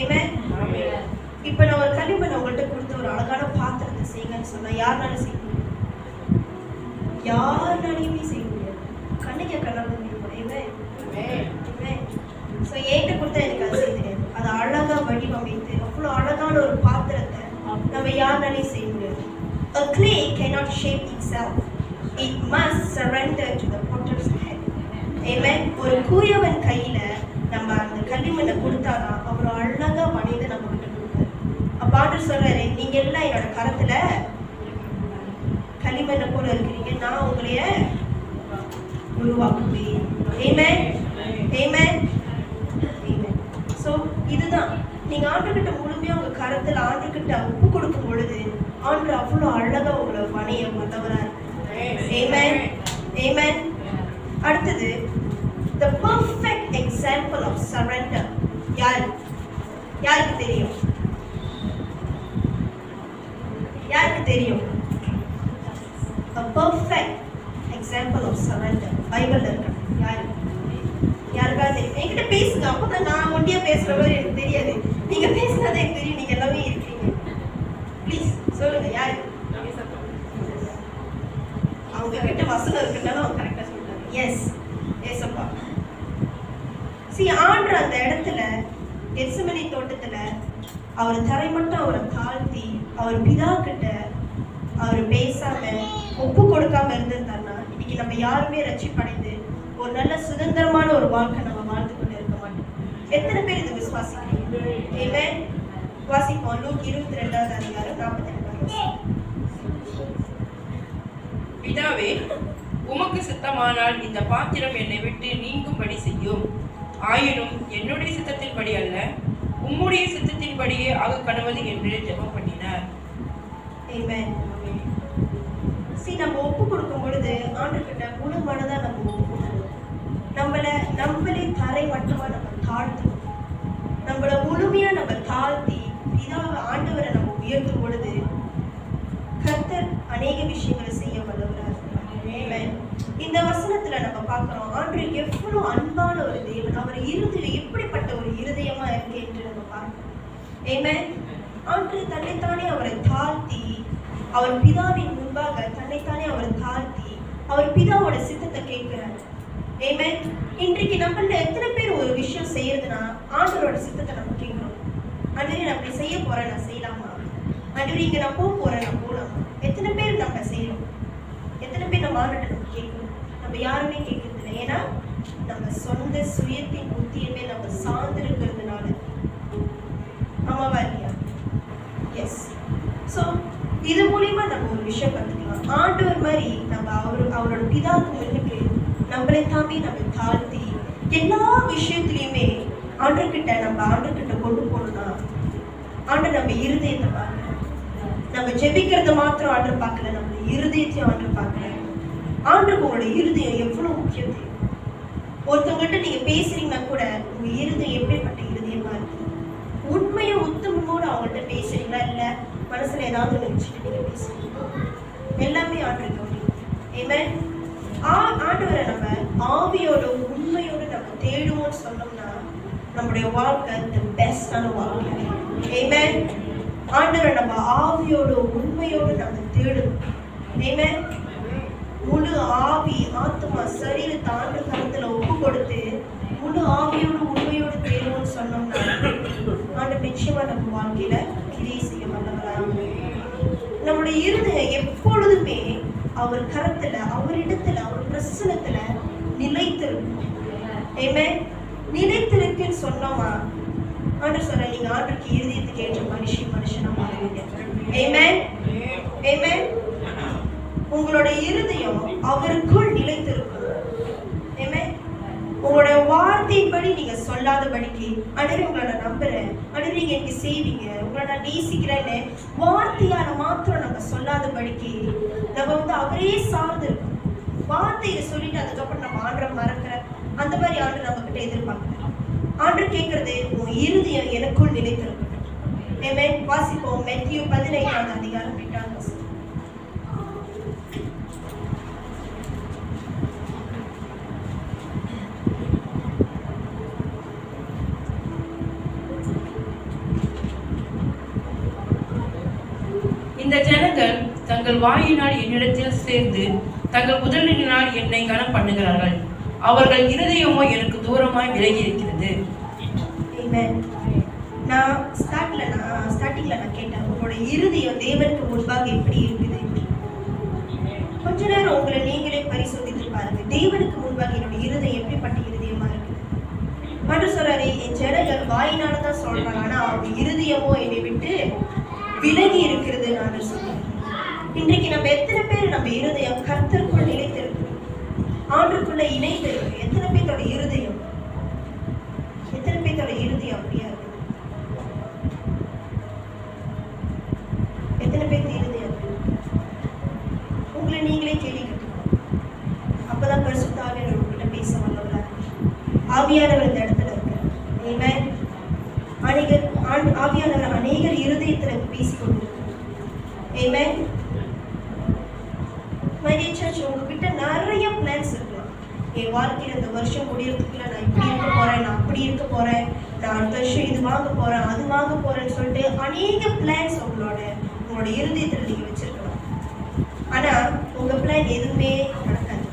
ஆமென். ஆமென். இப்ப நான் ஒரு களிமண் உங்கள்கிட்ட கொடுத்து ஒரு அழகான பாத்திரத்தை செய்யுங்கன்னு சொன்னா யாருனாலும் செய்ய முடியும்? யாருனாலையுமே செய்ய முடியாது. கண்ணுக்கு கண்ணால முடியும். ஸோ என்கிட்ட கொடுத்தா எனக்கு அது செய்ய தெரியாது. அதை அழகா வடிவமைத்து அவ்வளோ அழகான ஒரு பாத்திரத்தை நம்ம யாருனாலையும் செய்ய முடியாது. A clay cannot shape itself. It must surrender to the potter's hand. Amen. ஒரு குயவன் கையில நம்ம அந்த களிமண்ணை கொடுத்தாதான் அவ்வளோ அழகா வணைந்து நம்ம கிட்ட கொடுப்பாரு. அப்ப ஆண்டவர் சொல்றாரு, நீங்க எல்லாம் என்னோட கரத்துல களிமண்ணை போல இருக்கிறீங்க, நான் உங்களைய உருவாக்குவேன். Amen. Amen. Amen. So இதுதான் நீங்க ஆண்டவர்கிட்ட முழுமையா உங்க கரத்துல ஆண்டவர்கிட்ட ஒப்பு கொடுக்கும் பொழுது ஆண்டவர் அவ்வளோ அழகா உங்களை பணிய வந்தவரா இருக்கு. Amen. Amen. அடுத்தது the perfect example of surrender. யாருக்கு தெரியும்? யாருக்கு தெரியும்? A perfect example of surrender பைபிள்ல இருக்கு. யாருக்கா தெரியும்? என்கிட்ட பேசுங்க, அப்பதான் நான் ஒண்டியா பேசுற மாதிரி எனக்கு தெரியாது. நீங்க பேசினதே எனக்கு தெரியும், நீங்க எல்லாமே இருக்கீங்க. ப்ளீஸ் சொல்லுங்க, யாரு? அவங்க கிட்ட வசனம் இருக்குன்னாலும் அவங்க கரெக்டா சொல்றாங்க. எஸ், ஏசப்பா. ஆண்டவர் அந்த இடத்துல கெத்செமனே தோட்டத்துல அவர் தரை மட்டும் அவரை தாழ்த்தி அவர் பிதா கிட்ட அவர் பேசாம ஒப்பு கொடுக்காம இருந்திருந்தாருன்னா இன்னைக்கு நம்ம யாருமே ரட்சிப்படைந்து ஒரு நல்ல சுதந்திரமான ஒரு வாழ்க்கை நம்ம வாழ்ந்து கொண்டு இருக்க மாட்டோம். எத்தனை பேர் இது விசுவாசிக்கிறீங்க? ஆமென். வாசிப்போம் லூக் 22ஆம் அதிகாரம் 42. பிதாவே, உமக்கு சித்தமானால் இந்த பாத்திரம் என்னை விட்டு நீங்கும்படி செய்யும். ஆயினும் என்னுடைய சித்தத்தின்படி அல்ல, உம்முடைய சித்தத்தின்படியே ஆக கடவுள் என்று ஜெபம் பண்ணினார். ஆமென். நம்ம ஒப்பு கொடுக்கும் பொழுது ஆண்டவர்கிட்ட முழு மனதா நம்ம ஒப்பு கொடுக்கணும். நம்மளே தரை மட்டுமா நம்ம தாழ்த்தணும். நம்மள முழுமையா நம்ம தாழ்த்தி பிதாவை ஆண்டவரை நம்ம உயர்த்தும் பொழுது கர்த்தர் அநேக விஷயங்களை செய்ய வல்லவராக இருக்கிறார். இந்த வசனத்துல நம்ம பார்க்கிறோம், ஆண்டவர் எவ்வளவு அன்பான ஒரு தேவன், அவர் இருதயம் எப்படிப்பட்ட ஒரு இருதயமா இருக்கு என்று நம்ம பார்க்கிறோம். ஆமென். ஆண்டவர் தன்னைத்தானே அவரை தாழ்த்தி அவர் பிதாவின் முன்பாக தன்னைத்தானே அவரை தாழ்த்தி அவர் பிதாவோட சித்தத்தை கேட்கிறார். ஆமென். இன்றைக்கு நம்மள எத்தனை பேர் ஒரு விஷயம் செய்யறதுன்னா ஆண்டவரோட சித்தத்தை நம்ம கேட்கிறோம். ஆண்டவரே நான் அப்படி செய்ய போறேன், நான் செய்யலாமா? ஆண்டவரே இங்க நான் போறேன், நான் போலாமா? எத்தனை பேர் நம்ம செய்யறோம்? எத்தனை பேர் நம்ம ஆண்டவர்கிட்ட நம்ம கேட்கிறோம்? நம்ம யாருமே கேட்கறது இல்லை. ஏன்னா நம்ம சொந்த சுயத்தின் புத்தியுமே நம்ம சார்ந்திருக்கிறதுனால. ஆமாவா இல்லையா? எஸ். ஸோ இது மூலியமா நம்ம ஒரு விஷயம் கற்றுக்கலாம். ஆண்டவர் மாதிரி நம்ம அவரோட பிதாவுக்கு முன்னுக்கு நம்மளை தாண்டி நம்ம தாழ்த்தி எல்லா விஷயத்துலையுமே ஆண்டவர்கிட்ட நம்ம ஆண்டவர்கிட்ட கொண்டு போகணும்னா ஆண்டவர் நம்ம இருதயத்தை பார்க்கல. நம்ம ஜெபிக்கிறத மாத்திரம் ஆண்டவர் பார்க்கல, நம்ம இருதயத்தையும் ஆண்டவர் பார்க்கல. ஆண்டவருக்கு உங்களோட இருதயம் எவ்வளவு முக்கியம் தெரியும். ஒருத்தவங்கள்ட்ட நீங்க பேசுறீங்கன்னா கூட உங்க இருதயம் எப்படிப்பட்ட இருதயமா இருக்கு? உண்மையை உத்தமோடு அவங்கள்ட்ட பேசுறீங்களா, இல்ல மனசுல ஏதாவது நினைச்சுட்டு நீங்க பேசுறீங்க? எல்லாமே ஆண்டவர் கவனிக்கும். ஆமென். ஆண்டவரை நம்ம ஆவியோட உண்மையோடு நம்ம தேடுவோம்னு சொன்னோம்னா நம்முடைய வாழ்க்கை the பெஸ்டான வாழ்க்கை. ஆமென். ஆண்டவரை நம்ம ஆவியோட உண்மையோடு நம்ம தேடணும். ஆமென். முழு ஆவி ஆத்மா சரீரத்தை ஆண்டவர் கரத்துல ஒப்பு கொடுத்து முழு ஆவியோடு உண்மையோடு தேடுவோம்னு சொன்னோம்னா ஆண்டவர் நிச்சயமா நம்ம வாழ்க்கையில கிரியை நம்முடைய இருதயம் எப்பொழுதுமே அவர் கரத்துல, அவரிடத்துல, அவர் பிரசனத்துல நிலைத்திருக்கும். ஆமென். நிலைத்திருக்குன்னு சொன்னோமா, ஆண்டவர் சொல்ற நீங்க ஆண்டவருக்கு இருதயத்துக்கு ஏற்ற மனுஷனா மாறுவீங்க. ஆமென். ஆமென். உங்களோட இருதயம் அவருக்குள் நிலைத்திருக்கும். ஆமென். உங்களோட வார்த்தையின்படி நீங்க சொல்லாதபடிக்கு, ஆண்டவரே உங்களை நான் நம்புறேன், ஆண்டவரே நீங்க எனக்கு செய்வீங்க, உங்களை நான் நேசிக்கிறேன்னு வார்த்தையால மாத்திரம் நம்ம சொல்லாதபடிக்கு நம்ம அவரே சார்ந்து இருக்கோம். வார்த்தையை சொல்லிட்டு அதுக்கப்புறம் நம்ம ஆண்டரை மறக்கிற அந்த மாதிரி ஆண்டு நம்ம கிட்ட எதிர்பார்க்கல. ஆண்டர் கேட்கறது உன் இருதயம் எனக்குள் நிலைத்திருக்கட்டும். ஆமென். வாசிப்போம். மத்தேயு 15ஆம் அதிகாரம் 8ஆம் வசனம். இந்த ஜனங்கள் தங்கள் வாயினால் என்னிடத்தில் சேர்ந்து தங்கள் உதடுகளினால் என்னை கனம் பண்ணுகிறார்கள், அவர்கள் இருதயமோ எனக்கு தூரமாய் விலகி இருக்கிறது. நான் ஸ்டார்டிங்ல கேட்டேன், உங்களோட இருதயம் தேவனுக்கு முன்பாக எப்படி இருக்குது? கொஞ்ச நேரம் உங்களை நீங்களே பரிசோதித்து பாருங்க. தேவனுக்கு முன்பாக என்னோட இருதயம் எப்படிப்பட்ட இருதயமா இருக்கு? மட்டும் சொல்றாரு, என் ஜனங்கள் வாயினாலதான் சொல்றாங்க, ஆனா அவங்க இருதயமோ என்னை விட்டு விலகி இருக்கிறது. நான் சொல்றேன், இன்றைக்கு நம்ம எத்தனை பேர் நம்ம இருதயம் கர்த்தருக்குள் நிலைத்திருக்கு, ஆண்டுக்குள்ள இணைந்திருக்கு? எத்தனை பேரோட இருதயம் அப்படியா இருக்கு? எத்தனை பேர் இருதயம்? உங்களை நீங்களே கேள்விக்கிட்டு, அப்பதான் பரிசுத்த ஆவியானவர் உங்ககிட்ட பேச வல்லவரா இருக்கு. ஆவியானவர் இந்த இடத்துல இருக்கு. ஆமென். ஆவியானவர் அநேகர் இருதயத்துல பேசிக் கொண்டிருக்கிறார். ஆமென். மை டியர் சர்ச், உங்ககிட்ட நிறைய பிளான்ஸ் இருக்கு. என் வாழ்க்கையில இந்த வருஷம் முடியறதுக்குள்ள நான் இப்படி இருக்க போறேன், நான் அப்படி இருக்க போறேன், நான் அடுத்த வருஷம் இது வாங்க போறேன், அது வாங்க போறேன்னு சொல்லிட்டு அநேக பிளான்ஸ் உங்களோட இருதயத்துல நீங்க வச்சிருக்கலாம். ஆனா உங்க பிளான் எதுவுமே நடக்காது.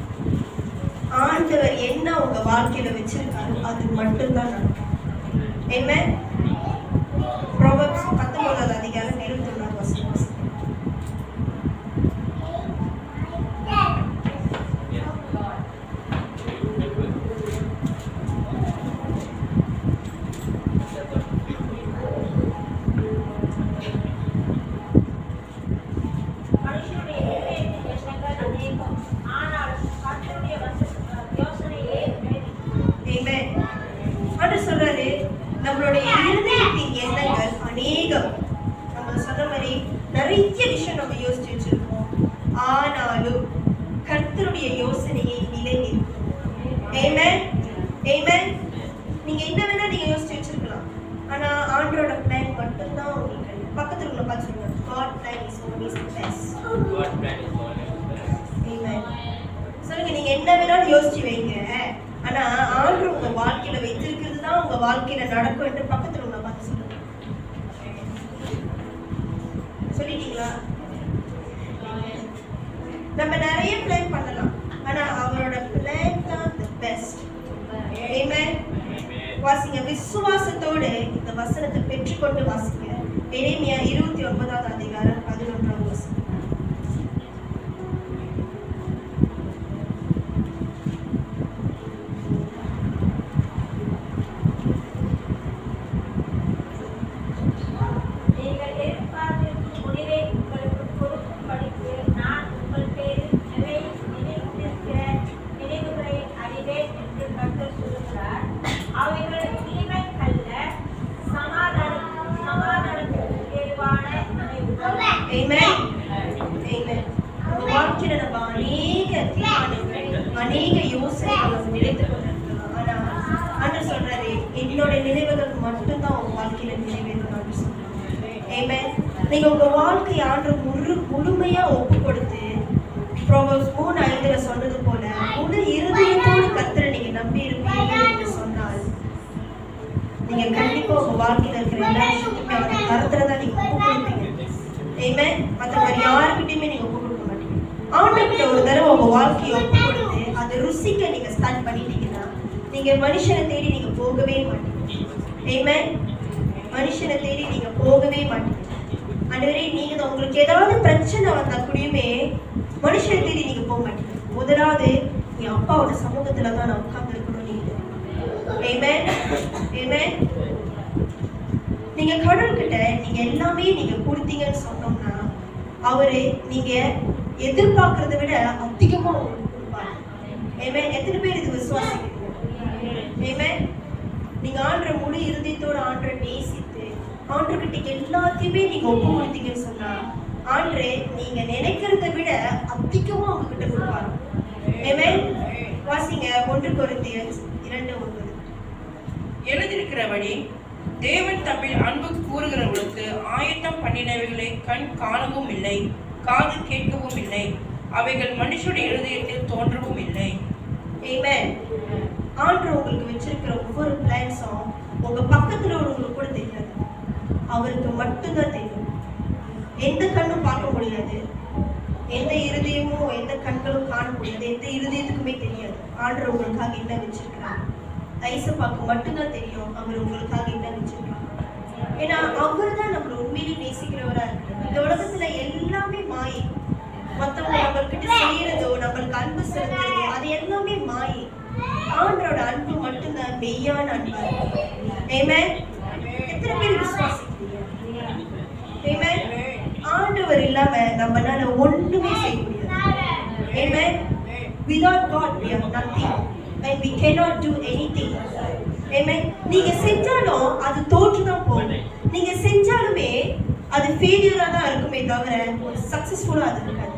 ஆண்டவர் என்ன உங்க வாழ்க்கையில வச்சிருக்காரோ அது மட்டும்தான் நடக்கும். ஆமென். ப்ரோவெர்ப்ஸ் 19ஆம் அதிகாரம் 21ஆம் வசனம். நம்மளுடைய இருதயத்தின் எண்ணங்கள் அநேகம். நம்ம சொன்ன மாதிரி நிறைய விஷயம் நம்ம யோசிச்சு வச்சிருக்கோம். ஆனாலும் கர்த்தருடைய யோசனையை நிலைநிறுத்தி. ஆமென். ஆமென். நீங்க என்ன வேணா நீங்க யோசிச்சு வச்சிருக்கலாம், ஆனா ஆண்டவரோட பிளான் மட்டும்தான் உங்களுக்கு. பக்கத்துல உள்ள பார்த்து சொல்லுங்க, God plan is always the best. God plan is always the best. ஆமென். சொல்லுங்க, நீங்க என்ன வேணாலும் யோசிச்சு வைங்க, ஆனா ஆண்டவர் உங்க வாழ்க்கையில வைத்திருக்கிறது தான் உங்க வாழ்க்கையில நடக்கும் என்று பக்கத்துல உள்ள பார்த்து சொல்லுங்க. சொல்லிட்டீங்களா? நம்ம நிறைய பிளான் பண்ணலாம், ஆனா அவரோட பிளான் தான் the best. ஆமென். வாசிங்க, விசுவாசத்தோடு இந்த வசனத்தை பெற்றுக்கொண்டு வாசிங்க. எரேமியா 29ஆம் அதிகாரம் 11ஆம் வசனம். அநேக யோசனைகள் நினைத்துக் கொண்டிருக்கலாம், ஆனா ஆண்டவர் சொல்றாரு, என்னோட நினைவுகள் மட்டும்தான் உங்க வாழ்க்கையில நிறைவேறும். ஆமென். நீங்க உங்க வாழ்க்கையை ஆண்டவர் முழுமையா ஒப்பு கொடுத்து, ப்ரோவெர்ப்ஸ் 3:5 சொன்னது போல முழு இருதயத்தோடு கர்த்தரை நீங்க நம்பி இருப்பீங்க என்று சொன்னால், நீங்க கண்டிப்பா உங்க வாழ்க்கையில இருக்கிற எல்லா விஷயத்துக்குமே அவர் கருத்துல தான் நீங்க ஒப்பு கொடுப்பீங்க. ஆமென். மற்றபடி யாருக்கிட்டையுமே நீங்க ஒப்பு கொடுக்க மாட்டீங்க. ஆண்டவர்கிட்ட ஒரு தடவை உங்க வாழ்க்கையை ஒப்பு கொடுத்து அதை ருசிக்க நீங்க ஸ்டார்ட் பண்ணிட்டீங்கன்னா, நீங்க மனுஷனை தேடி நீங்க போகவே மாட்டீங்க. ஆமென். மனுஷனை தேடி நீங்க போகவே மாட்டீங்க. ஆண்டவரே நீங்க தான் உங்களுக்கு ஏதாவது பிரச்சனை வந்தா கூடயுமே மனுஷனை தேடி நீங்க போக மாட்டீங்க. முதலாவது என் அப்பாவோட சமூகத்துல தான் நான் உட்கார்ந்து இருக்கணும். நீங்க ஆமென் ஆமென். நீங்க கடவுள்கிட்ட நீங்க எல்லாமே நீங்க கொடுத்தீங்கன்னு சொன்னோம்னா அவரு நீங்க எதிர்பார்க்கறதை விட அதிகமா உங்களுக்கு கொடுப்பாரு. ஆமென். எத்தனை பேர் இது விசுவாசிக்கிறீங்க? ஆமென். நீங்க ஆண்டவரை முழு இருதயத்தோட ஆண்டவரை நேசித்து ஆண்டவர்கிட்ட எல்லாத்தையுமே நீங்க ஒப்பு கொடுத்தீங்கன்னு சொன்னா ஆண்டவரே நீங்க நினைக்கிறதை விட அதிகமா உங்ககிட்ட கொடுப்பாரு. ஆமென். வாசிங்க 1 கொரிந்தியர் 2:9. எழுதியிருக்கிறபடி தேவன் தம்மில் அன்பு கூறுகிறவர்களுக்கு ஆயத்தம் பண்ணினவைகளை கண் காணவும் இல்லை, காது கேட்கவும் இல்லை, அவைகள் மனுஷனுடைய இருதயத்தில் தோன்றவும் இல்லை. ஆமென். ஆண்டவர் உங்களுக்கு வச்சிருக்கிற ஒவ்வொரு பிளான்ஸும் உங்க பக்கத்துல உள்ளவங்களுக்கு கூட தெரியாது. அவருக்கு மட்டும்தான் தெரியும். எந்த கண்ணும் பார்க்க முடியாது, எந்த இருதயமும் எந்த கண்களும் காண முடியாது, எந்த இருதயத்துக்குமே தெரியாது ஆண்டவர் உங்களுக்காக என்ன வச்சிருக்கிறார். ஐசப்பாக்கு மட்டும்தான் தெரியும் அவர் உங்களுக்காக என்ன வச்சிருக்காங்க. ஏன்னா அவர் தான் நம்மளை உண்மையிலேயே நேசிக்கிறவரா இருக்கிறார். இந்த உலகத்துல எல்லாமே மாயை. மற்றவங்க நம்மள்கிட்ட செய்யறதோ நம்மளுக்கு அன்பு செலுத்துறதோ அது எல்லாமே மாயை. ஆண்டரோட அன்பு மட்டும்தான் மெய்யான அன்பு. ஆமென். எத்தனை பேர் விசுவாசிக்கிறீங்க? ஆமென். ஆண்டவர் இல்லாம நம்மளால ஒண்ணுமே செய்ய முடியாது. ஆமென். Without God we are nothing and we cannot do anything. Amen. நீங்க செஞ்சாலும் அது தோற்றுதான் போகும். நீங்க செஞ்சாலுமே அது ஃபெயிலியரா தான் இருக்குமே தவிர ஒரு சக்சஸ்ஃபுல்லா அது இருக்காது.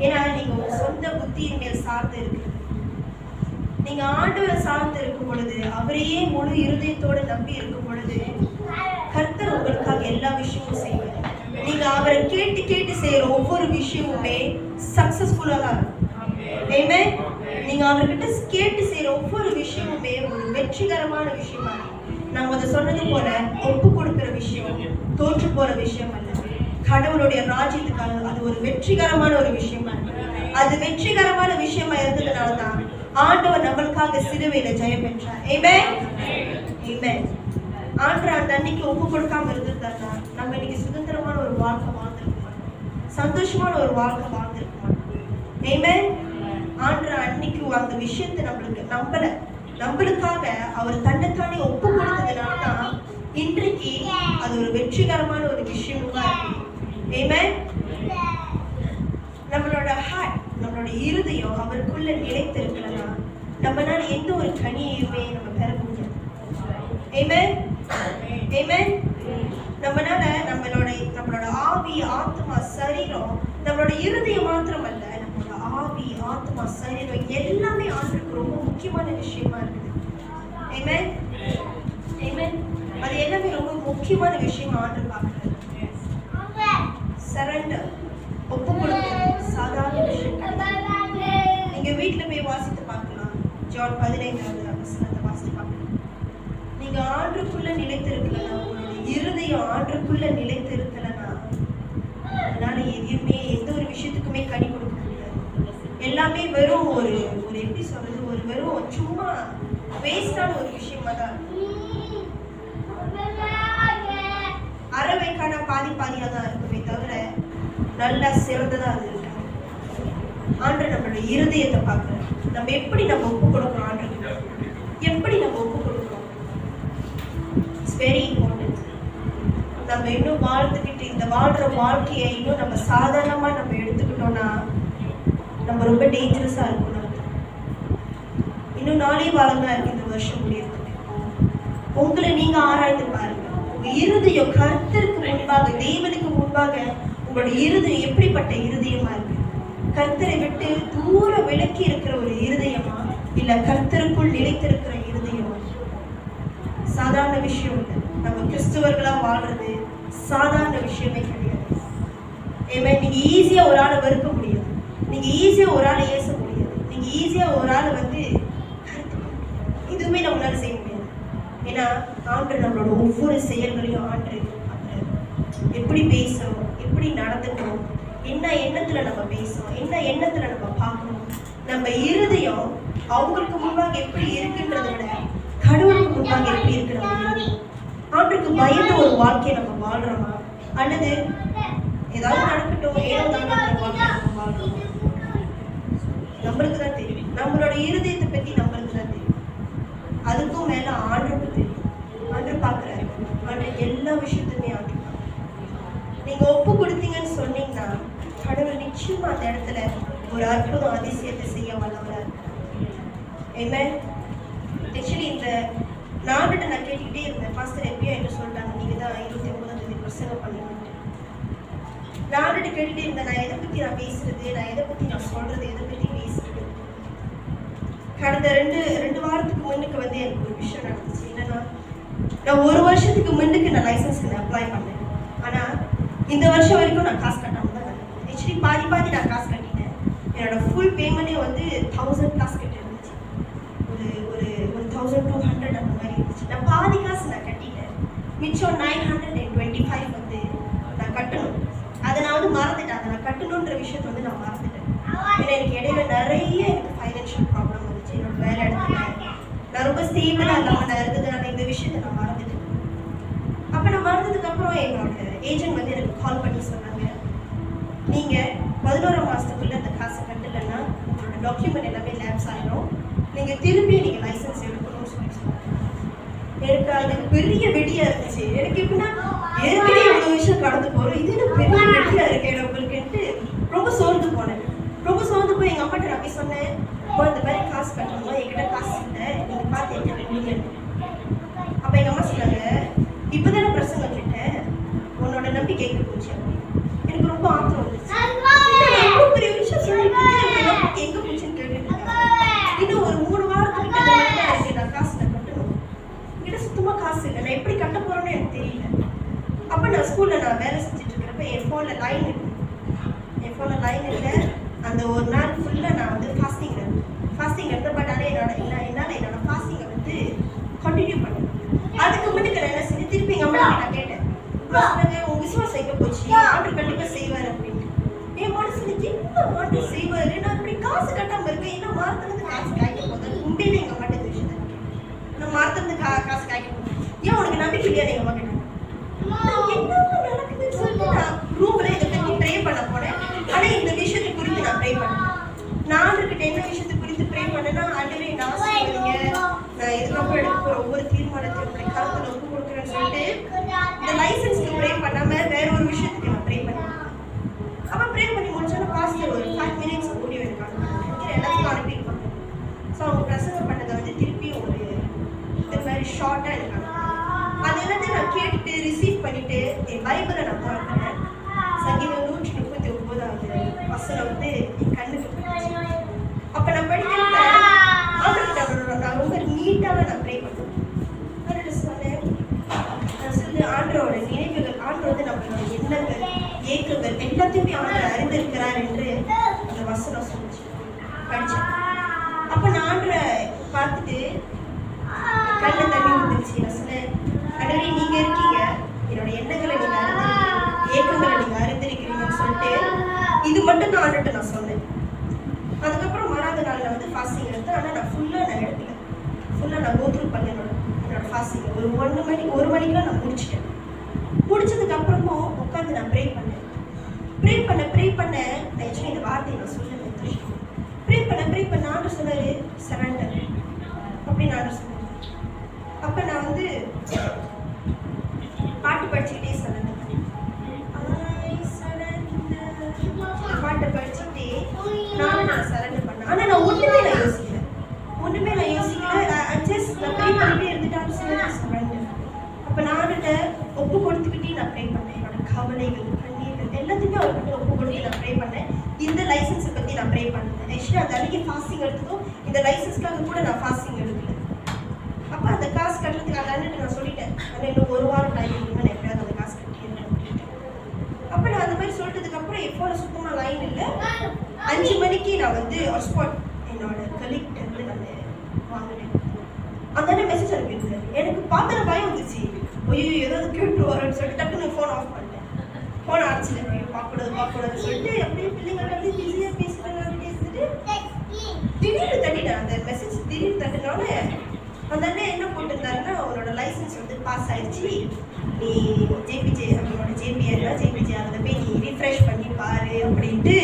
ஏன்னா நீங்க உங்க சொந்த புத்தியின் மேல் சார்ந்து இருக்கு. நீங்க ஆண்டவரை சார்ந்து இருக்கும் பொழுது அவரையே முழு இருதயத்தோட நம்பி இருக்கும் பொழுது கர்த்தர் உங்களுக்காக எல்லா விஷயமும் செய்வார். நீங்க அவரை கேட்டு கேட்டு செய்யற ஒவ்வொரு விஷயமுமே சக்சஸ்ஃபுல்லா தான் இருக்கும். ஆமென். நீங்க அவர்கிட்ட கேட்டு செய்யற ஒவ்வொரு விஷயமுமே ஒரு வெற்றிகரமான விஷயமா இருக்கும். நான் அதை சொன்னது போல ஒப்பு கொடுக்கிற விஷயம் தோற்று போற விஷயம் அல்ல. கடவுளுடைய ராஜ்யத்துக்காக அது ஒரு வெற்றிகரமான ஒரு விஷயமா இருக்கு. அது வெற்றிகரமான விஷயமா இருந்ததுனாலதான் ஆண்டவர் நம்மளுக்காக சிலுவையில ஜெயம் பெற்றார். ஆமென் ஆமென். ஆண்டவர் அந்த அன்னைக்கு ஒப்பு கொடுக்காம இருந்திருந்தாருன்னா நம்ம இன்னைக்கு சுதந்திரமான ஒரு வாழ்க்கை வாழ்ந்திருக்க மாட்டோம், சந்தோஷமான ஒரு வாழ்க்கை வாழ்ந்திருக்க மாட்டோம். ஆமென். ஆண்டவர் அன்னைக்கு அந்த விஷயத்தை நம்மளுக்காக அவர் தன்னைத்தானே ஒப்பு கொடுத்ததுனாலதான் இன்றைக்கு அது ஒரு வெற்றிகரமான ஒரு விஷயமா இருக்கு. ஆமென். நம்மளோட ஹார்ட் நம்மளோட இருதயம் அவருக்குள்ள நிலைத்திருக்கிறதா நம்மளால எந்த ஒரு கனியுமே நம்ம பெற முடியாது. ஆமென் ஆமென். நம்மளால நம்மளோட ஆவி ஆத்மா சரீரம் நம்மளோட இருதயம் மாத்திரம் அல்ல, நம்மளோட ஆவி ஆத்மா சரீரம் எல்லாமே ஆண்டவருக்கு ரொம்ப முக்கியமான விஷயமா இருக்குது. ஆமென் ஆமென். அது எல்லாமே ரொம்ப முக்கியமான விஷயமா ஆண்டவர் பார்க்கிறார். சரண்டர் ஒப்பு கொடுக்கிறது சாதாரண விஷயம். நீங்க வீட்டுல போய் வாசித்து பார்க்கலாம். ஜான் 15வது வசனத்தை வாசித்து பார்க்கலாம். நீங்க ஆண்டவருக்குள்ள நிலைத்திருக்கலனா, உங்களுடைய இருதயம் ஆண்டவருக்குள்ள நிலைத்திருக்கலனா அதனால எதையுமே எந்த ஒரு விஷயத்துக்குமே கனி கொடுக்க முடியாது. எல்லாமே வெறும் ஒரு எப்படி சொல்றது, ஒரு வெறும் சும்மா வேஸ்டான ஒரு விஷயமா தான் அறவைக்கான பாதியா தான் இருக்குமே தவிர நல்லா சிறந்ததா அது இருக்கு. ஆண்டவர் நம்மளோட இருதயத்தை பார்க்கிறோம். நம்ம எப்படி நம்ம ஒப்பு கொடுக்கிறோம், ஆண்டவர் எப்படி நம்ம ஒப்பு கொடுக்கிறோம், இட்ஸ் வெரி இம்பார்ட்டன்ட். நம்ம இன்னும் வாழ்ந்துக்கிட்டு இந்த வாழ்ற வாழ்க்கையை இன்னும் நம்ம சாதாரணமா நம்ம எடுத்துக்கிட்டோம்னா நம்ம ரொம்ப டேஞ்சரஸா இருக்கும். இன்னும் 4 வாரங்களா இருக்கு இந்த வருஷம் முடியறதுக்கு. உங்களை நீங்க ஆராய்ந்து பாருங்க. உங்க இருதயம் கர்த்தருக்கு முன்பாக, தேவனுக்கு முன்பாக உங்களுடைய இருதயம் எப்படிப்பட்ட இருதயமா இருக்கு? கர்த்தரை விட்டு தூர விலக்கி இருக்கிற ஒரு இருதயமா, இல்ல கர்த்தருக்குள் நிலைத்திருக்கிற இருதயமா? சாதாரண விஷயம் இல்லை. நம்ம கிறிஸ்துவர்களா வாழ்றது சாதாரண விஷயமே கிடையாது. நீங்க ஈஸியா ஒரு ஆளை வெறுக்க முடியாது, நீங்க ஈஸியா ஒரு ஆளை ஏச முடியாது, நீங்க ஈஸியா ஒரு ஆளை இதுவுமே நம்மளால செய்ய முடியாது. ஏன்னா ஆண்டவர் நம்மளோட ஒவ்வொரு செயல்களையும் ஆண்டவர் எப்படி பேசுறோம், எப்படி நடந்துக்கிறோம், என்ன எண்ணத்துல நம்ம பேசுறோம், என்ன எண்ணத்துல நம்ம பார்க்கணும், நம்ம இருதயம் அவங்களுக்கு முன்பாக எப்படி இருக்குன்றத விட கடவுளுக்கு முன்பாக எப்படி இருக்கு நம்ம இருதயம். ஆண்டவருக்கு பயந்த ஒரு வாழ்க்கையை நம்ம வாழ்றோமா? அல்லது ஏதாவது நடக்கட்டும் ஏதோ வாழ்க்கை நம்மளுக்கு தான் தெரியும். நம்மளோட இருதயத்தை பத்தி நம்மளுக்கு தான் தெரியும். அதுக்கும் மேல ஆண்டுக்கு தெரியும். ஆண்டு பார்க்குறாரு. ஆண்டு எல்லா விஷயத்தையுமே ஆண்டு நீங்க ஒப்பு கொடுத்தீங்கன்னு சொன்னீங்கன்னா கடவுள் நிச்சயமா அந்த இடத்துல ஒரு அற்புதம் அதிசயத்தை செய்ய வல்லவரா இருக்கு. ஆமென். ஆக்சுவலி இந்த நான்கிட்ட நான் கேட்டுக்கிட்டே இருந்தேன். பாஸ்டர் எப்பயும் என்ன சொல்லிட்டாங்க, நீங்க தான் 29ஆம் தேதி பிரசங்கம் பண்ணுவீங்க. நான்கிட்ட கேட்டுட்டே இருந்தேன், நான் எதை பத்தி நான் பேசுறது, நான் எதை பத்தி நான் சொல்றது, எதை பத்தி பேசுறது. கடந்த ரெண்டு வாரத்துக்கு முன்னுக்கு வந்து எனக்கு ஒரு விஷயம் நடந்துச்சு. என்னன்னா, நான் 1 வருஷத்துக்கு முன்னுக்கு நான் லைசன்ஸ் அப்ளை பண்ணேன். ஆனா இந்த வருஷம் வரைக்கும் நான் காசு கட்டாம தான் இருந்தேன். ஆக்சுவலி பாதி நான் காசு கட்டிட்டேன். என்னோட ஃபுல் பேமெண்ட்டே வந்து 1000 காசு கட்டி இருந்துச்சு. ஒரு 1200 அந்த மாதிரி இருந்துச்சு. நான் பாதி காசு நான் கட்டிட்டேன். மிச்சம் 925 வந்து நான் கட்டணும். அதை நான் வந்து மறந்துட்டேன். அதை நான் கட்டணுன்ற விஷயத்தை வந்து நான் மறந்துட்டேன். ஏன்னா எனக்கு இடையில நிறைய எனக்கு ஃபைனான்ஷியல் ப்ராப்ளம் வந்துச்சு. என்னோட வேலை இடத்துல நான் ரொம்ப ஸ்டேபிளாக இல்லாமல் நான் இருந்ததுனால இந்த விஷயத்தை நான் மறந்துட்டேன். அப்போ நான் மறந்ததுக்கு அப்புறம் என்னோட ஏஜென்ட் வந்து எனக்கு கால் பண்ணி சொன்னாங்க, நீங்கள் 11ஆம் மாதத்துக்குள்ளே அந்த காசை கட்டலைன்னா உங்களோட டாக்குமெண்ட் எல்லாமே லேப்ஸ் ஆகிடும், நீங்கள் திருப்பி நீங்கள் லைசன்ஸ் எடுக்கணும்னு சொல்லி சொன்னாங்க. எனக்கு அதுக்கு பெரிய வெடியாக இருந்துச்சு. எனக்கு எப்படின்னா ஏற்கனவே இவ்வளோ விஷயம் கடந்து போகிறோம், இது எனக்கு பெரிய வெடியாக இருக்கேன் நம்மளுக்குன்ட்டு ரொம்ப சோர்ந்து போனேன். ரொம்ப சோர்ந்து போய் எங்கள் அம்மாட்ட நான் போய் சொன்னேன், இந்த மாதிரி காசு கட்டணும், என்கிட்ட காசு இல்லை, நீங்கள் பார்த்து என்ன கட்டுவீங்கன்னு. அப்போ எங்கள் அம்மா சொன்னாங்க, இப்போதானே பிரசங்கம் கேட்டேன், உன்னோட நம்பிக்கை எங்கே போச்சு அப்படின்னு. எனக்கு ரொம்ப ஆத்திரம் வந்துச்சு. ரொம்ப பெரிய விஷயம் சொல்லிட்டு நம்பிக்கை எங்கே போச்சுன்னு கேட்டுட்டு இன்னும் ஒரு 3 வாரத்துக்கு இருக்கு நான் காசு நான் கட்டணும். என்கிட்ட சுத்தமாக காசு இல்லை, நான் எப்படி கட்ட போகிறோன்னு எனக்கு தெரியல. அப்போ நான் ஸ்கூலில் நான் வேலை செஞ்சுட்டு இருக்கிறப்ப என் ஃபோனில் லைன் இருக்கு. என் ஃபோனில் லைன் இல்லை. அந்த ஒரு நாள் ஃபுல்லாக நான் வந்து ஃபாஸ்டிங் இருந்தேன். பட் ஆனால் என்னால் என்னோட ஃபாஸ்டிங்கை வந்து கண்டினியூ பண்ணேன். அதுக்கு முன்னாடி நான் என்ன செஞ்சு திருப்பி எங்கள் அம்மா நான் கேட்டேன், உங்கள் விசுவாசம் எங்கே போச்சு, ஆர்டர் கண்டிப்பாக செய்வார் அப்படின்னு. என் மனசுல என்ன ஆர்டர் செய்வார், நான் இப்படி காசு கட்டாமல் இருக்கேன், என்ன மார்த்தனது காசு காய்க்க போகுது. உண்மையிலே எங்கள் அம்மாட்ட இந்த விஷயத்தை நான் மார்த்தனது காசு காய்க்க போகுது, ஏன் உனக்கு நம்பிக்கை இல்லையா எங்கள் அம்மா கேட்டாங்க. என்ன நடக்குதுன்னு சொல்லிட்டு நான் ரூம்ல இதை பற்றி ப்ரே பண்ண போனேன். ஆனால் இந்த விஷயத்தை குறித்து நான் ப்ரே பண்ணேன். நான் இருக்கிட்ட என்ன விஷயத்தை குறித்து ப்ரே பண்ணேன்னா, ஆண்டவரே நான் சொல்லுவீங்க, நான் இதுக்கப்புறம் எடுக்க போகிற ஒவ்வொரு தீர்மானத்தையும் உங்களுடைய கருத்தில் ஒப்பு கொடுக்குறேன்னு சொல்லிட்டு இந்த லைசன்ஸ்க்கு ப்ரே பண்ணாமல் வேற ஒரு விஷயத்துக்கு நான் ப்ரே பண்ணேன். அப்போ ப்ரே பண்ணி முடிச்சோன்னா பாஸ்டர் ஒரு 5 minutes ஓடி இருக்காங்க, எல்லாத்தையும் அனுப்பியிருப்பாங்க. ஸோ அவங்க பிரசங்கம் பண்ணதை வந்து திருப்பி ஒரு இந்த மாதிரி ஷார்ட்டாக இருக்காங்க. அது எல்லாத்தையும் நான் கேட்டுட்டு ரிசீவ் பண்ணிட்டு என் பைபிளை நான் பார்க்குறேன். சங்கீதம் 139 வசனம் வந்து என் கண்ணுக்கு போயிடுச்சு. அப்போ நான் படிக்கிறப்ப அவருக்கு நான் ரொம்ப நீட்டாக நான் ப்ரே பண்ணுவேன். அவர்கிட்ட சொன்னேன், நான் சொல்லி ஆண்டரோட நினைவுகள், ஆண்டர் வந்து நம்மளோட எண்ணங்கள் ஏக்கங்கள் எல்லாத்தையுமே ஆண்டர் அறிந்திருக்கிறார் என்று அந்த வசனம் சொல்லிச்சு படித்தேன். அப்போ நான் ஆண்டரை பார்த்துட்டு கண்ணை தண்ணி வந்துருச்சு. நான் சொன்னேன், கடவுளே நீங்கள் இருக்கீங்க, என்னோட எண்ணங்களை நீங்கள் அறிந்திருக்கீங்க, ஏக்கங்களை நீங்கள் அறிந்திருக்கிறீங்கன்னு சொல்லிட்டு இது மட்டும் தான் ஆண்டுட்டு நான் சொன்னேன். அதுக்கப்புறம் மறாத நாளில் வந்து ஃபாஸ்டிங் எடுத்தேன். ஆனால் நான் ஃபுல்லாக நான் கோத்ரூ பண்ணேன் என்னோட ஃபாஸ்டிங். ஒரு 1 மணிக்கெலாம் நான் முடிச்சிட்டேன். முடிச்சதுக்கு அப்புறமும் உட்காந்து நான் ப்ரே பண்ணேன். ஆக்சுவலி இந்த வார்த்தையை நான் சொல்லுவேன். ப்ரே பண்ண ஆண்டர் சொன்னார், சரண்டர் அப்படின்னு ஆண்டர் சொன்னார். அப்போ நான் வந்து பாட்டு படிச்சுக்கிட்டே சரண்டர் பாட்டை படிச்சுக்கிட்டே நான் சரண்டர் பண்ணேன். ஆனால் நான் ஒன்றுமே நான் யோசிக்கல. ஜஸ்ட் நான் ப்ரே பண்ணிட்டே இருந்துட்டான்னு சொல்லி சரண்டர். அப்போ நான்கிட்ட ஒப்பு கொடுத்துக்கிட்டே நான் ப்ரே பண்ணேன். என்னோட கவலைகள், கண்ணீர்கள் எல்லாத்தையுமே அவர்கிட்ட ஒப்பு கொடுத்து நான் ப்ரே பண்ணேன். இந்த லைசன்ஸை பற்றி நான் ப்ரே பண்ணேன். ஆக்சுவலி அந்த அன்றைக்கி ஃபாஸ்டிங் எடுத்ததும் இந்த லைசன்ஸ்க்காக கூட நான் ஃபாஸ்டிங் எடுக்கல. அப்போ அந்த காசு கட்டுறதுக்கு அந்த அண்ணன் நான் சொல்லிட்டேன், ஆனால் இன்னும் 1 வாரம் டைம் இருக்குன்னு நான் எப்படியாவது அந்த காசு கட்டிடுறேன் அப்படின்ட்டு. அப்போ நான் அந்த மாதிரி சொல்லிட்டதுக்கப்புறம் எப்போ சுத்தமாக லைன் இல்லை. 5 மணிக்கு நான் வந்து ஹாட்ஸ்பாட் என்னோட கலீக்ட இருந்து நான் வாங்கினேன். அந்த அண்ணன் மெசேஜ் அனுப்பியிருந்தாரு. எனக்கு பார்த்துற பயம் வந்துச்சு, ஐயோ ஏதாவது கேட்டு வரேன்னு சொல்லிட்டு டக்குன்னு ஃபோன் ஆஃப் பண்ணிட்டேன். ஃபோன் ஆச்சுல பார்க்கக்கூடாதுன்னு சொல்லிட்டு அப்படியே பிள்ளைங்கள்ட்ட அப்படியே பிஸியாக பேசிட்டு திடீர்னு தட்டிட்டேன். அந்த மெசேஜ் திடீர்னு தட்டினால அந்த அண்ணன் என்ன போட்டிருந்தாருன்னா, அவனோட லைசன்ஸ் வந்து பாஸ் ஆயிடுச்சு, நீ ஜேபிஜே அவனோட ஜேபிஆர்னா ஜேபிஜே அதில் போய் நீ ரீஃப்ரெஷ் பண்ணி பாரு அப்படின்ட்டு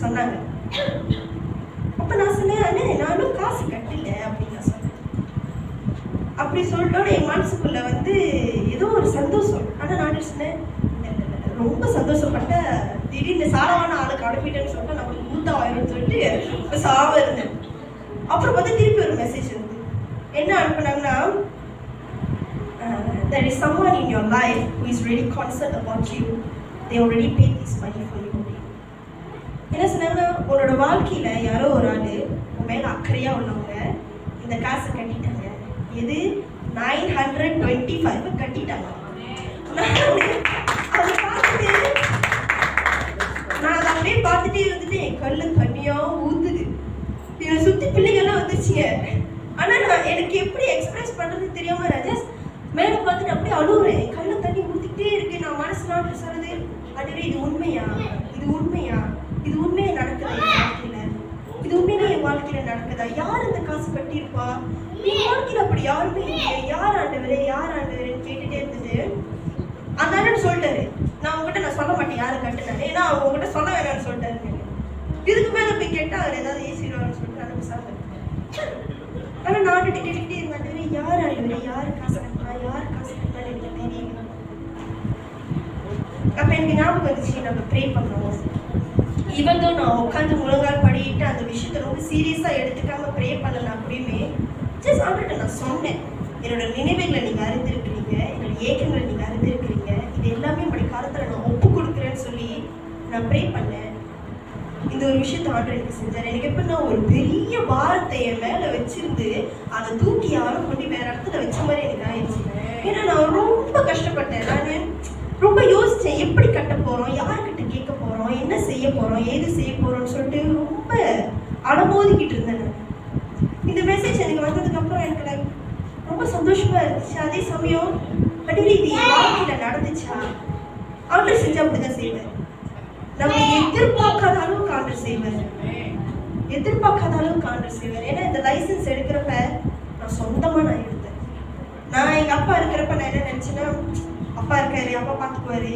சொன்னாங்க. அப்போ நான் சொன்னேன், அண்ணே நானும் காசு கட்டல அப்படின்னு நான் சொன்னேன். அப்படி சொல்லிட்டோட என் மனசுக்குள்ள வந்து ஏதோ ஒரு சந்தோஷம். ஆனால் நான் சொன்னேன், ரொம்ப சந்தோஷப்பட்ட, திடீர்னு சாரமான ஆளுக்கு அனுப்பிட்டேன்னு சொல்லிட்டு நம்மளுக்கு மூத்தம் ஆயிடும்னு சொல்லிட்டு இப்போ சாவ இருந்தேன். அப்புறம் பார்த்தா திருப்பி ஒரு மெசேஜ் வந்து என்ன அனுப்புனாங்கன்னா, there is someone in your life who is really concerned about you. They already paid this money for you. என்ன சொன்னாங்கன்னா, உன்னோட வாழ்க்கையில யாரோ ஒரு ஆளு உன் மேல அக்கறையா உள்ளவங்க இந்த காசை கட்டிட்டாங்க. எது 925 கட்டிட்டாங்க. அதை பார்த்துட்டு நான் அதை அப்படியே பார்த்துட்டே இருந்துட்டு என் கல்ல தண்ணியா ஊத்துது. இதை சுத்தி பிள்ளைங்கெல்லாம் வந்துருச்சுங்க. ஆனா நான் எனக்கு எப்படி எக்ஸ்பிரஸ் பண்றது தெரியாம ராஜேஷ் மேல பார்த்துட்டு அப்படியே அழுவுறேன். என் கல்ல தண்ணி ஊத்திட்டே இருக்கு. நான் மனசுல சொல்றது, அதுவே இது உண்மையா, இது உண்மையா, இது உண்மையா நடக்குதா என் வாழ்க்கையில, இது உண்மையிலே என் வாழ்க்கையில நடக்குதா, யார் இந்த காசு கட்டியிருப்பா, என் வாழ்க்கையில அப்படி யாருமே இல்லையே, யார் ஆண்டவரே யார் ஆண்டவரேன்னு கேட்டுட்டே இருந்தது. அந்த அண்ணன் சொல்லிட்டாரு, நான் உங்ககிட்ட நான் சொல்ல மாட்டேன் யாரு கட்டுனாரு, ஏன்னா அவங்க உங்ககிட்ட சொல்ல வேணாம்னு சொல்லிட்டாரு. இதுக்கு மேல போய் கேட்டா அவர் ஏதாவது ஏசிடுவாருன்னு சொல்லிட்டு நான் பேசாம. ஆனா நான் கேட்டுக்கிட்டே இருந்தேன், யார் ஆண்டவரே யாரு காசு கட்டினா, யார் காசு கட்டினான்னு எனக்கு தெரியல. அப்ப எனக்கு ஞாபகம் வந்துச்சு, நம்ம ப்ரே பண்ணுவோம். இவங்க நான் உட்காந்து முழங்கால் படிட்டு அந்த விஷயத்த ரொம்ப சீரியஸா எடுத்துக்காம ப்ரே பண்ணல அப்படியுமே ஜஸ்ட் அவர்கிட்ட நான் சொன்னேன், என்னோட நினைவுகளை நீங்க அறிந்திருக்கிறீங்க, என்னோட ஏக்கங்களை நீங்க அறிந்திருக்கிறீங்க, இது எல்லாமே நம்முடைய காலத்துல நான் ஒப்பு கொடுக்குறேன்னு சொல்லி நான் ப்ரே பண்ணேன். இந்த ஒரு விஷயத்த ஆண்டவர் எனக்கு செஞ்சார். எனக்கு எப்படின்னா ஒரு பெரிய பாரத்தை என் மேல வச்சிருந்து அதை தூக்கி யாரும் கொண்டு வேற இடத்துல வச்ச மாதிரி எனக்கு ஆயிடுச்சு. ஏன்னா நான் ரொம்ப கஷ்டப்பட்டேன். நான் ரொம்ப யோசிச்சேன், எப்படி கட்ட போறோம், யார்கிட்ட கேட்க போறோம், என்ன செய்ய போறோம், ஏது செய்ய போறோம்னு சொல்லிட்டு ரொம்ப அனுபவிக்கிட்டு இருந்தேன். இந்த மெசேஜ் எனக்கு வந்ததுக்கு அப்புறம் எனக்கு ரொம்ப சந்தோஷமா இருந்துச்சு. அதே சமயம் அடிக்கடி இது என் வாழ்க்கையில நடந்துச்சா, ஆண்டவர் செஞ்சா அப்படிதான் செய்வார். நம்ம எதிர்பார்க்காத அளவுக்கு ஆண்டவர் செய்வார், எதிர்பார்க்காத அளவுக்கு ஆண்டவர் செய்வார். ஏன்னா இந்த லைசன்ஸ் எடுக்கிறப்ப நான் சொந்தமா நான் எடுத்தேன். நான் எங்க அப்பா இருக்கிறப்ப நான் என்ன நினைச்சேன்னா, அப்பா இருக்காரு, அப்பா பார்த்துக்குவாரு.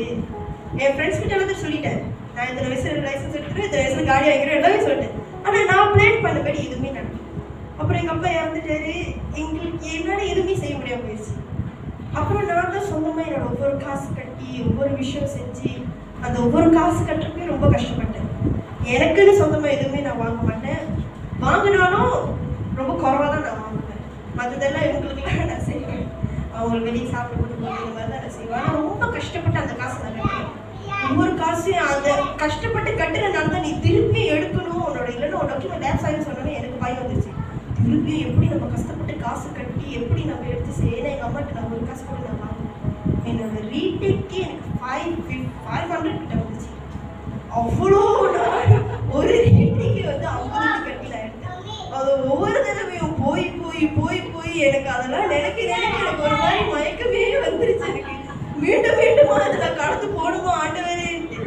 என் ஃப்ரெண்ட்ஸ் கிட்ட வந்து சொல்லிட்டேன், நான் இந்த வயசுல லைசன்ஸ் எடுத்துட்டு இந்த வயசுல காடி வாங்கிக்கிறேன் எல்லாமே சொல்லிட்டேன். ஆனா நான் பிளான் பண்ணபடி எதுவுமே நடக்கும். அப்புறம் எங்க அப்பா இறந்துட்டாரு, எங்களுக்கு என்னால எதுவுமே செய்ய முடியாம போயிடுச்சு. அப்புறம் நான் தான் சொந்தமா என்னோட ஒவ்வொரு காசு கட்டி ஒவ்வொரு விஷயம் செஞ்சு அந்த ஒவ்வொரு காசு கட்டுறப்பே ரொம்ப கஷ்டப்பட்டேன். எனக்குன்னு சொந்தமா எதுவுமே நான் வாங்க மாட்டேன், வாங்கினாலும் ரொம்ப குறைவா தான் நான் வாங்குவேன். மற்றதெல்லாம் இவங்களுக்குலாம் நான் செய்வேன், அவங்களுக்கு வெளியே சாப்பிட்டு போட்டு இந்த மாதிரி தான் நான் செய்வேன். ஆனால் ரொம்ப கஷ்டப்பட்டு அந்த காசை நான் கட்டுவேன். ஒவ்வொரு காசையும் அந்த கஷ்டப்பட்டு கட்டுறதுனால தான் நீ திருப்பி எடுக்கணும், உன்னோட இல்லைன்னா ஒரு டாக்குமெண்ட் லேப்ஸ் ஆகின்னு சொன்னோன்னே எனக்கு பயம் வந்துருச்சு. திருப்பி எப்படி நம்ம கஷ்டப்பட்டு காசு கட்டி எப்படி நம்ம எடுத்து செய்யணும். எங்கள் அம்மாட்டு நான் ஒரு காசு கூட நான் வாங்குவேன். என்னோட ரீடேக்கே எனக்கு 500 கிட்ட வந்துச்சு. அவ்வளோ நான் ஒரு ரீடேக்கே வந்து 50 கட்டி நான் எடுத்தேன். அது ஒவ்வொரு தடவையும் போய் போய் போய் போய் எனக்கு அதெல்லாம் நினைக்க எனக்கு ஒரு மாதிரி மயக்கமே வந்துருச்சு. எனக்கு மீண்டும் மீண்டும் அதில் கடந்து போடுமா ஆண்டவரேன்ட்டு.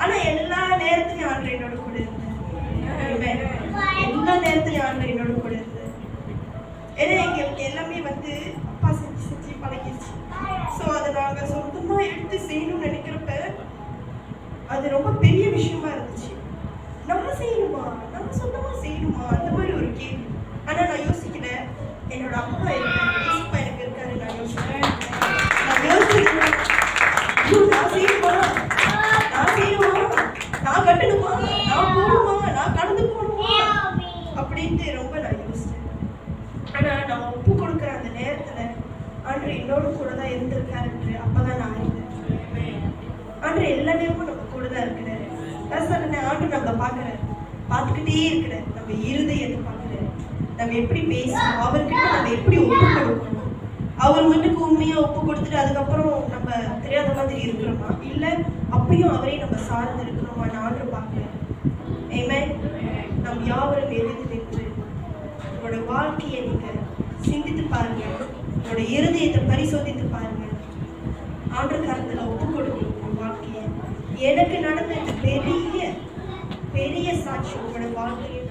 ஆனா எல்லா நேரத்துலையும் ஆண்டவர் என்னோட கூட இருந்தேன். எல்லா நேரத்துலையும் ஆண்டவர் என்னோட கூட இருந்தேன். ஏன்னா எங்களுக்கு எல்லாமே வந்து அப்பா செஞ்சு செஞ்சு பழகிடுச்சு. ஸோ அதை நாங்கள் சொந்தமா எடுத்து செய்யணும்னு நினைக்கிறப்ப அது ரொம்ப பெரிய விஷயமா இருந்துச்சு. நம்ம செய்யணுமா, நம்ம சொந்தமா செய்யணுமா, அந்த மாதிரி ஒரு கேள்வி. ஆனா நான் யோசிக்கல, என்னோட அப்பா இருக்காரு, எனக்கு இருக்காரு. நான் யோசிக்கிறேன், நான் செய்யணுமா, நான் செய்யணுமா, நான் கட்டணுமா, நான் போகணுமா, நான் கடந்து போகணுமா அப்படின்ட்டு ரொம்ப நான் யோசிச்சேன். ஆனா நான் ஒப்பு கொடுக்குற அந்த நேரத்துல ஆண்டவர் என்னோட கூட தான் இருந்திருக்காரு. அப்பதான் நான் இருந்தேன். ஆண்டவர் எல்லா நேரமும் நம்ம கூட தான் இருக்கிறாரு. ஆண்டவர் நம்மளை பார்க்குறாரு, பார்த்துக்கிட்டே இருக்கிறார். நம்ம இருதயத்தை பார்க்குறாரு, நம்ம எப்படி பேசணும், அவர்கிட்ட நம்ம எப்படி ஒப்பு கொடுக்கணும், அவர் முன்னுக்கு உண்மையா ஒப்பு கொடுத்துட்டு அதுக்கப்புறம் நம்ம தெரியாத மாதிரி இருக்கிறோமா, இல்லை அப்பயும் அவரே நம்ம சார்ந்து இருக்கிறோமா ஆண்டவர் பார்க்குறாரு. ஆமென். நம்ம யாவரும் எதிர்த்து நின்று உங்களோட வாழ்க்கையை நீங்க சிந்தித்து பாருங்க, உங்களோட இருதயத்தை பரிசோதித்து பாருங்க. ஆண்டவர் கருத்துல ஒப்பு கொடுக்கணும் வாழ்க்கையை. எனக்கு நடந்த பெரிய பெரிய சாட்சி உங்களோட வாழ்க்கையை